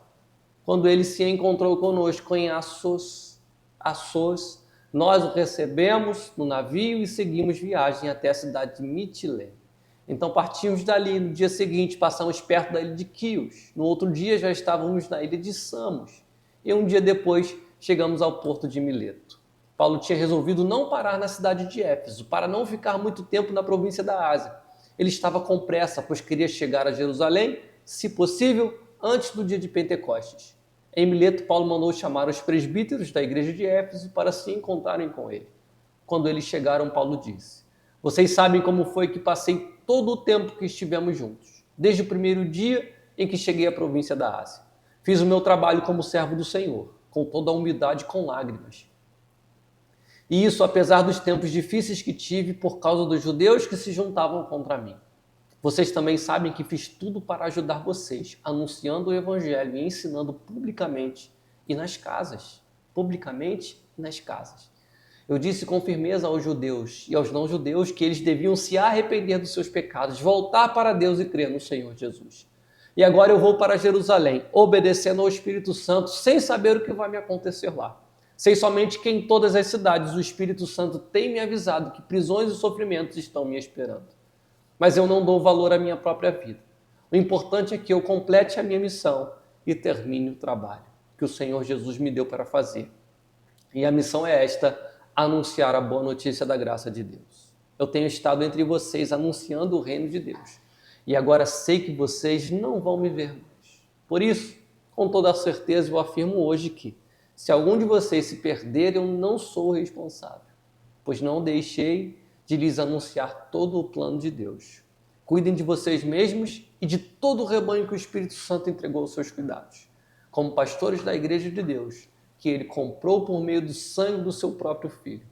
Quando ele se encontrou conosco em Assos, nós o recebemos no navio e seguimos viagem até a cidade de Mitilene. Então partimos dali. No dia seguinte passamos perto da ilha de Quios. No outro dia já estávamos na ilha de Samos. E um dia depois chegamos ao porto de Mileto. Paulo tinha resolvido não parar na cidade de Éfeso, para não ficar muito tempo na província da Ásia. Ele estava com pressa, pois queria chegar a Jerusalém, se possível, antes do dia de Pentecostes. Em Mileto, Paulo mandou chamar os presbíteros da igreja de Éfeso para se encontrarem com ele. Quando eles chegaram, Paulo disse: vocês sabem como foi que passei todo o tempo que estivemos juntos, desde o primeiro dia em que cheguei à província da Ásia. Fiz o meu trabalho como servo do Senhor, com toda a humildade e com lágrimas. E isso apesar dos tempos difíceis que tive por causa dos judeus que se juntavam contra mim. Vocês também sabem que fiz tudo para ajudar vocês, anunciando o evangelho e ensinando publicamente e nas casas. Publicamente e nas casas. Eu disse com firmeza aos judeus e aos não-judeus que eles deviam se arrepender dos seus pecados, voltar para Deus e crer no Senhor Jesus. E agora eu vou para Jerusalém, obedecendo ao Espírito Santo, sem saber o que vai me acontecer lá. Sei somente que em todas as cidades o Espírito Santo tem me avisado que prisões e sofrimentos estão me esperando. Mas eu não dou valor à minha própria vida. O importante é que eu complete a minha missão e termine o trabalho que o Senhor Jesus me deu para fazer. E a missão é esta: anunciar a boa notícia da graça de Deus. Eu tenho estado entre vocês anunciando o reino de Deus. E agora sei que vocês não vão me ver mais. Por isso, com toda a certeza, eu afirmo hoje que, se algum de vocês se perder, eu não sou responsável, pois não deixei de lhes anunciar todo o plano de Deus. Cuidem de vocês mesmos e de todo o rebanho que o Espírito Santo entregou aos seus cuidados, como pastores da igreja de Deus, que ele comprou por meio do sangue do seu próprio Filho.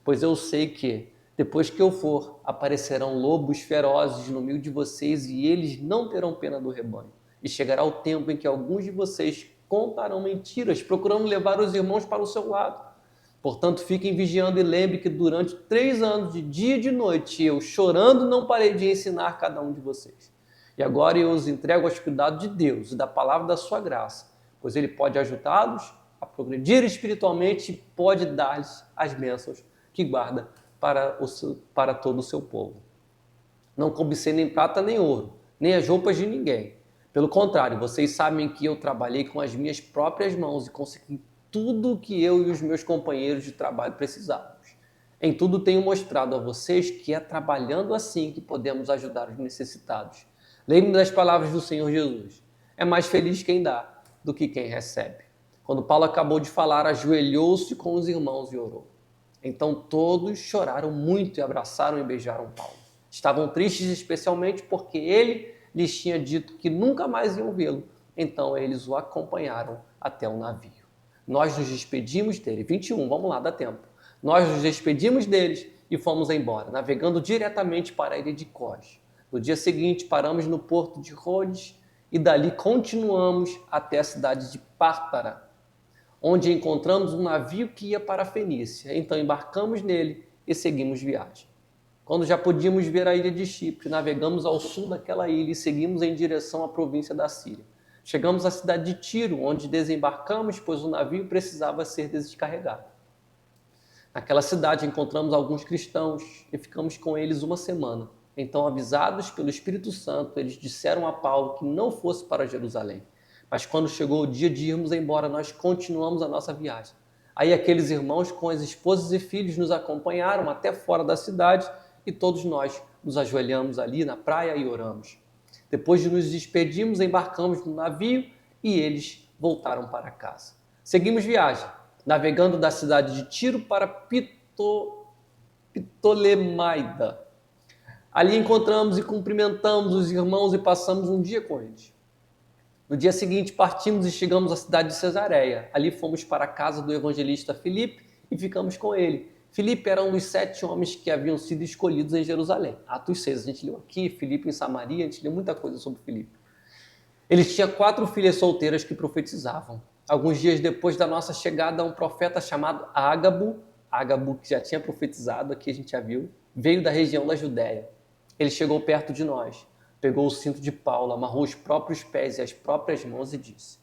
Pois eu sei que, depois que eu for, aparecerão lobos ferozes no meio de vocês e eles não terão pena do rebanho. E chegará o tempo em que alguns de vocês contarão mentiras, procurando levar os irmãos para o seu lado. Portanto, fiquem vigiando e lembrem que durante 3 anos, de dia e de noite, eu, chorando, não parei de ensinar cada um de vocês. E agora eu os entrego aos cuidados de Deus e da palavra da sua graça, pois ele pode ajudá-los a progredir espiritualmente e pode dar-lhes as bênçãos que guarda para todo o seu povo. Não cobicei nem prata nem ouro, nem as roupas de ninguém. Pelo contrário, vocês sabem que eu trabalhei com as minhas próprias mãos e consegui tudo o que eu e os meus companheiros de trabalho precisávamos. Em tudo tenho mostrado a vocês que é trabalhando assim que podemos ajudar os necessitados. Lembre-me das palavras do Senhor Jesus. É mais feliz quem dá do que quem recebe. Quando Paulo acabou de falar, ajoelhou-se com os irmãos e orou. Então todos choraram muito e abraçaram e beijaram Paulo. Estavam tristes especialmente porque ele lhes tinha dito que nunca mais iam vê-lo. Então eles o acompanharam até o navio. Nós nos despedimos dele. 21, vamos lá, dá tempo. Nós nos despedimos deles e fomos embora, navegando diretamente para a ilha de Cos. No dia seguinte, paramos no porto de Rhodes e dali continuamos até a cidade de Pártara, onde encontramos um navio que ia para a Fenícia. Então embarcamos nele e seguimos viagem. Quando já podíamos ver a ilha de Chipre, navegamos ao sul daquela ilha e seguimos em direção à província da Síria. Chegamos à cidade de Tiro, onde desembarcamos, pois o navio precisava ser descarregado. Naquela cidade encontramos alguns cristãos e ficamos com eles uma semana. Então, avisados pelo Espírito Santo, eles disseram a Paulo que não fosse para Jerusalém. Mas quando chegou o dia de irmos embora, nós continuamos a nossa viagem. Aí aqueles irmãos com as esposas e filhos nos acompanharam até fora da cidade e todos nós nos ajoelhamos ali na praia e oramos. Depois de nos despedirmos, embarcamos no navio e eles voltaram para casa. Seguimos viagem. navegando da cidade de Tiro para Ptolemaida. Ali encontramos e cumprimentamos os irmãos e passamos um dia com eles. No dia seguinte partimos e chegamos à cidade de Cesareia. Ali fomos para a casa do evangelista Filipe e ficamos com ele. Filipe era um dos 7 homens que haviam sido escolhidos em Jerusalém. Atos 6, a gente leu aqui, Filipe em Samaria, a gente leu muita coisa sobre Filipe. Ele tinha 4 filhas solteiras que profetizavam. Alguns dias depois da nossa chegada, um profeta chamado Ágabo, que já tinha profetizado, aqui a gente já viu, veio da região da Judéia. Ele chegou perto de nós, pegou o cinto de Paulo, amarrou os próprios pés e as próprias mãos e disse: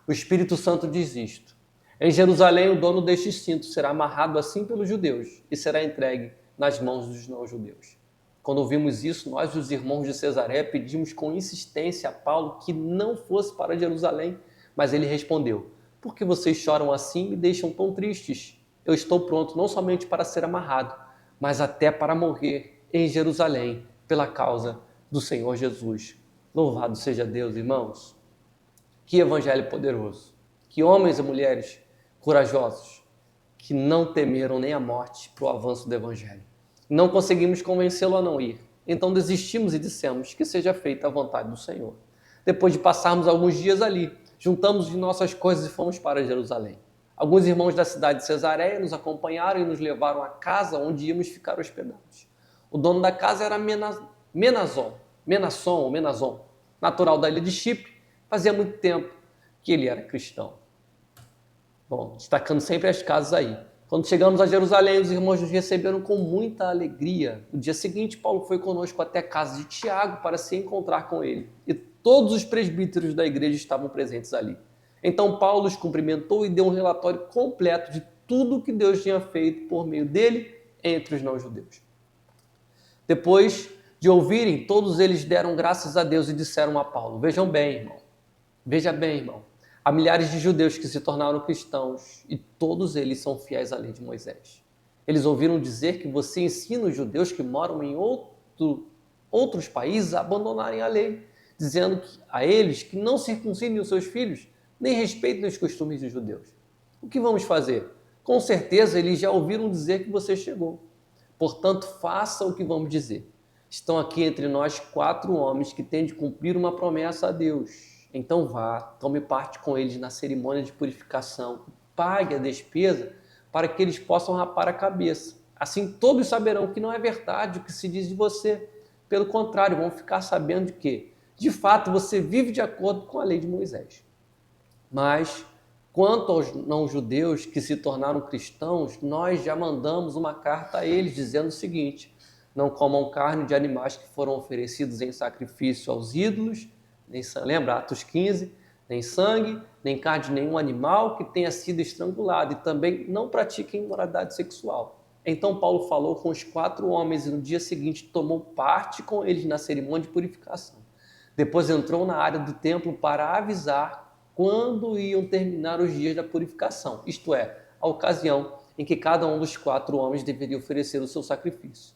o Espírito Santo diz isto: em Jerusalém o dono deste cinto será amarrado assim pelos judeus e será entregue nas mãos dos não-judeus. Quando ouvimos isso, nós, os irmãos de Cesareia, pedimos com insistência a Paulo que não fosse para Jerusalém, mas ele respondeu: por que vocês choram assim e me deixam tão tristes? Eu estou pronto não somente para ser amarrado, mas até para morrer em Jerusalém pela causa do Senhor Jesus. Louvado seja Deus, irmãos. Que evangelho poderoso. Que homens e mulheres corajosos que não temeram nem a morte para o avanço do evangelho. Não conseguimos convencê-lo a não ir. Então desistimos e dissemos que seja feita a vontade do Senhor. Depois de passarmos alguns dias ali, juntamos de nossas coisas e fomos para Jerusalém. Alguns irmãos da cidade de Cesareia nos acompanharam e nos levaram à casa onde íamos ficar hospedados. O dono da casa era Menazon, natural da ilha de Chipre. Fazia muito tempo que ele era cristão. Bom, destacando sempre as casas aí. Quando chegamos a Jerusalém, os irmãos nos receberam com muita alegria. No dia seguinte, Paulo foi conosco até a casa de Tiago para se encontrar com ele. E todos os presbíteros da igreja estavam presentes ali. Então Paulo os cumprimentou e deu um relatório completo de tudo que Deus tinha feito por meio dele entre os não-judeus. Depois de ouvirem, todos eles deram graças a Deus e disseram a Paulo: veja bem, irmão. Há milhares de judeus que se tornaram cristãos e todos eles são fiéis à lei de Moisés. Eles ouviram dizer que você ensina os judeus que moram em outros países a abandonarem a lei, dizendo a eles que não circuncidem os seus filhos, nem respeitem os costumes dos judeus. O que vamos fazer? Com certeza eles já ouviram dizer que você chegou. Portanto, faça o que vamos dizer. Estão aqui entre nós 4 homens que têm de cumprir uma promessa a Deus. Então vá, tome parte com eles na cerimônia de purificação, pague a despesa para que eles possam rapar a cabeça. Assim todos saberão que não é verdade o que se diz de você. Pelo contrário, vão ficar sabendo de que, de fato, você vive de acordo com a lei de Moisés. Mas, quanto aos não-judeus que se tornaram cristãos, nós já mandamos uma carta a eles dizendo o seguinte: não comam carne de animais que foram oferecidos em sacrifício aos ídolos, lembra Atos 15, nem sangue, nem carne de nenhum animal que tenha sido estrangulado, e também não pratiquem imoralidade sexual. Então Paulo falou com os 4 homens e no dia seguinte tomou parte com eles na cerimônia de purificação. Depois entrou na área do templo para avisar quando iam terminar os dias da purificação, isto é, a ocasião em que cada um dos 4 homens deveria oferecer o seu sacrifício.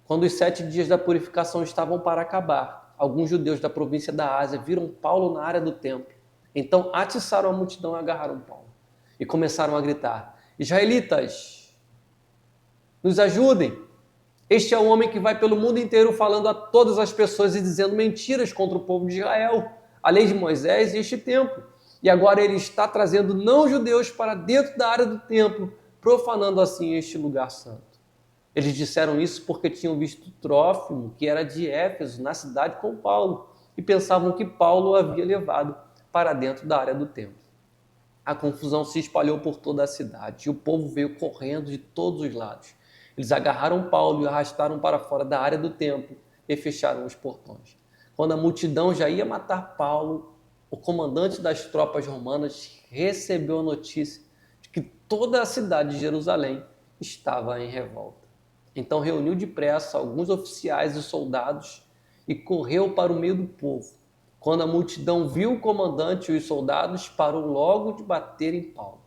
Quando os 7 dias da purificação estavam para acabar, alguns judeus da província da Ásia viram Paulo na área do templo. Então atiçaram a multidão e agarraram Paulo. E começaram a gritar: israelitas, nos ajudem! Este é o homem que vai pelo mundo inteiro falando a todas as pessoas e dizendo mentiras contra o povo de Israel, a lei de Moisés e este templo. E agora ele está trazendo não-judeus para dentro da área do templo, profanando assim este lugar santo. Eles disseram isso porque tinham visto Trófimo, que era de Éfeso, na cidade com Paulo, e pensavam que Paulo o havia levado para dentro da área do templo. A confusão se espalhou por toda a cidade, e o povo veio correndo de todos os lados. Eles agarraram Paulo e o arrastaram para fora da área do templo e fecharam os portões. Quando a multidão já ia matar Paulo, o comandante das tropas romanas recebeu a notícia de que toda a cidade de Jerusalém estava em revolta. Então reuniu depressa alguns oficiais e soldados e correu para o meio do povo. Quando a multidão viu o comandante e os soldados, parou logo de bater em Paulo.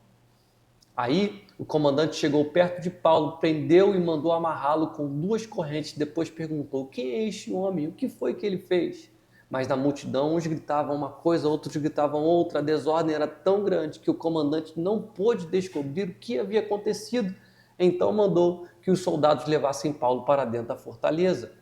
Aí o comandante chegou perto de Paulo, prendeu e mandou amarrá-lo com 2 correntes. Depois perguntou: quem é este homem? O que foi que ele fez? Mas na multidão, uns gritavam uma coisa, outros gritavam outra. A desordem era tão grande que o comandante não pôde descobrir o que havia acontecido. Então mandou que os soldados levassem Paulo para dentro da fortaleza.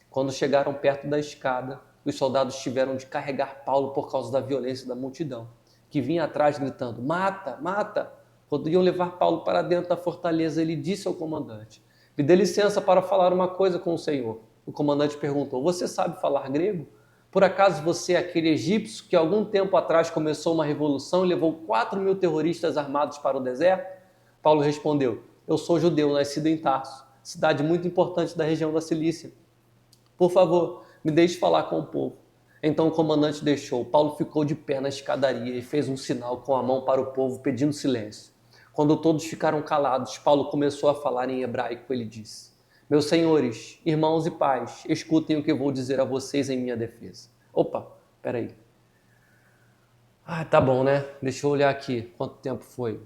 Quando chegaram perto da escada, os soldados tiveram de carregar Paulo por causa da violência da multidão, que vinha atrás gritando: mata, mata! Quando iam levar Paulo para dentro da fortaleza, ele disse ao comandante: me dê licença para falar uma coisa com o senhor. O comandante perguntou: você sabe falar grego? Por acaso você é aquele egípcio que algum tempo atrás começou uma revolução e levou 4.000 terroristas armados para o deserto? Paulo respondeu: eu sou judeu, nascido em Tarso, cidade muito importante da região da Cilícia. Por favor, me deixe falar com o povo. Então o comandante deixou. Paulo ficou de pé na escadaria e fez um sinal com a mão para o povo, pedindo silêncio. Quando todos ficaram calados, Paulo começou a falar em hebraico. Ele disse: meus senhores, irmãos e pais, escutem o que eu vou dizer a vocês em minha defesa. Opa, peraí. Tá bom, né? Deixa eu olhar aqui. Quanto tempo foi?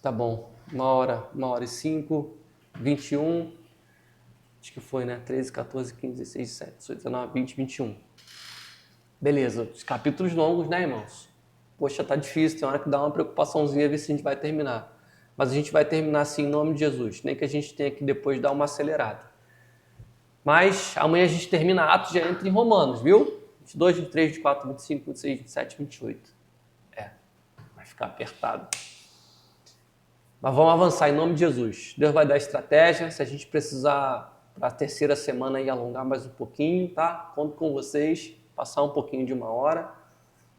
Tá bom. 1h05, 21. Acho que foi, né? 13, 14, 15, 16, 17, 18, 19, 20, 21. Beleza. Os capítulos longos, né, irmãos? Poxa, tá difícil. Tem hora que dá uma preocupaçãozinha ver se a gente vai terminar. Mas a gente vai terminar assim em nome de Jesus. Nem que a gente tenha que depois dar uma acelerada. Mas amanhã a gente termina Atos, já entra em Romanos, viu? 22, 23, 24, 25, 26, 27, 28. Vai ficar apertado. Mas vamos avançar em nome de Jesus. Deus vai dar estratégia. Se a gente precisar para a terceira semana aí alongar mais um pouquinho, tá? Conto com vocês. Passar um pouquinho de 1h.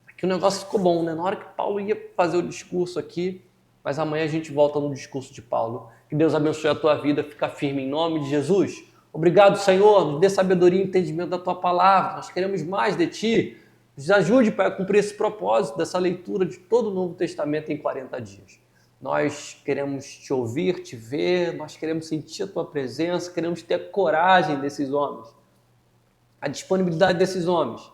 Aqui o negócio ficou bom, né? Na hora que Paulo ia fazer o discurso aqui, mas amanhã a gente volta no discurso de Paulo. Que Deus abençoe a tua vida. Fica firme em nome de Jesus. Obrigado, Senhor. Nos dê sabedoria e entendimento da tua palavra. Nós queremos mais de ti. Nos ajude, Pai, a cumprir esse propósito dessa leitura de todo o Novo Testamento em 40 dias. Nós queremos te ouvir, te ver, nós queremos sentir a tua presença, queremos ter a coragem desses homens, a disponibilidade desses homens,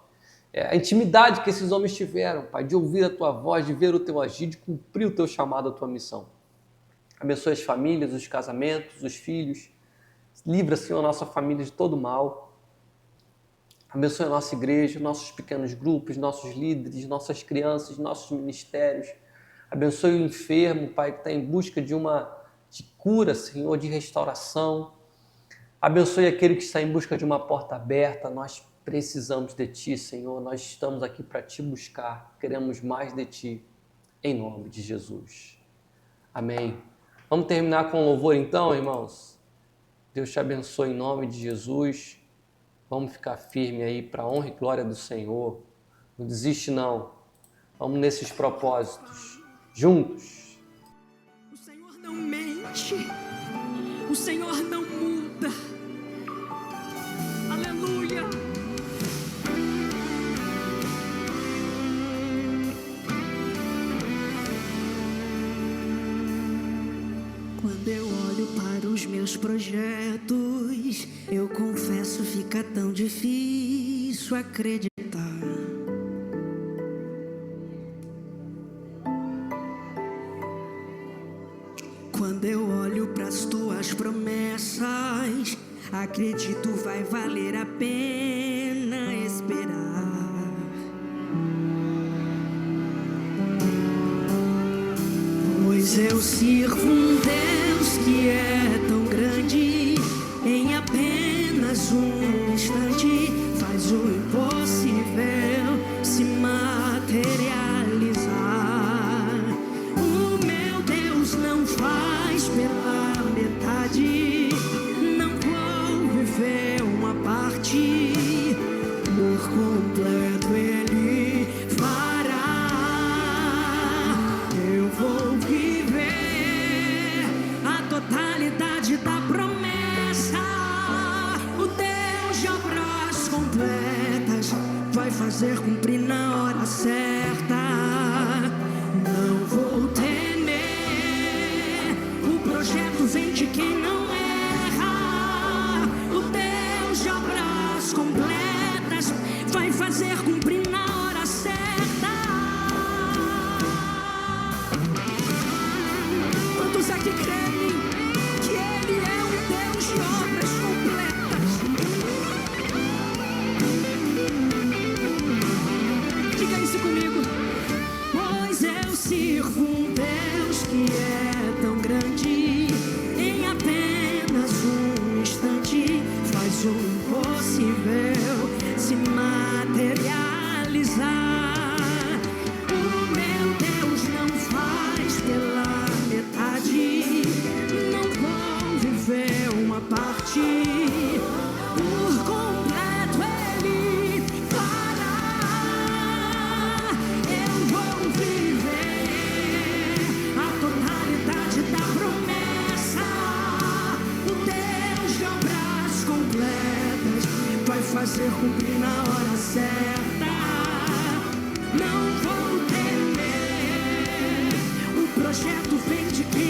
a intimidade que esses homens tiveram, Pai, de ouvir a tua voz, de ver o teu agir, de cumprir o teu chamado, a tua missão. Abençoe as famílias, os casamentos, os filhos. Livra, Senhor, a nossa família de todo mal. Abençoe a nossa igreja, nossos pequenos grupos, nossos líderes, nossas crianças, nossos ministérios. Abençoe o enfermo, Pai, que está em busca de cura, Senhor, de restauração. Abençoe aquele que está em busca de uma porta aberta. Nós precisamos de Ti, Senhor. Nós estamos aqui para Te buscar. Queremos mais de Ti, em nome de Jesus. Amém. Vamos terminar com louvor então, irmãos? Deus te abençoe em nome de Jesus. Vamos ficar firme aí para a honra e glória do Senhor. Não desiste não. Vamos nesses propósitos. Juntos. O Senhor não mente, o Senhor não muda. Aleluia. Quando eu olho para os meus projetos, eu confesso, fica tão difícil acreditar. Quando eu olho pras tuas promessas, acredito vai valer a pena esperar. Pois eu sirvo um Deus que é tão grande, em apenas um instante faz o impossível se materializar. O meu Deus não faz pela metade, não vou viver uma parte, por completo Ele fará. Eu vou viver a totalidade da promessa. O Deus de obras completas vai fazer cumprir na hora certa. Não vou temer, o projeto vem de quem não erra. O Deus de obras completas vai fazer cumprir na hora certa. Quantos aqui creem que Ele é um Deus de obras completas? fazer cumprir na hora certa. Não vou temer. O projeto vem de quem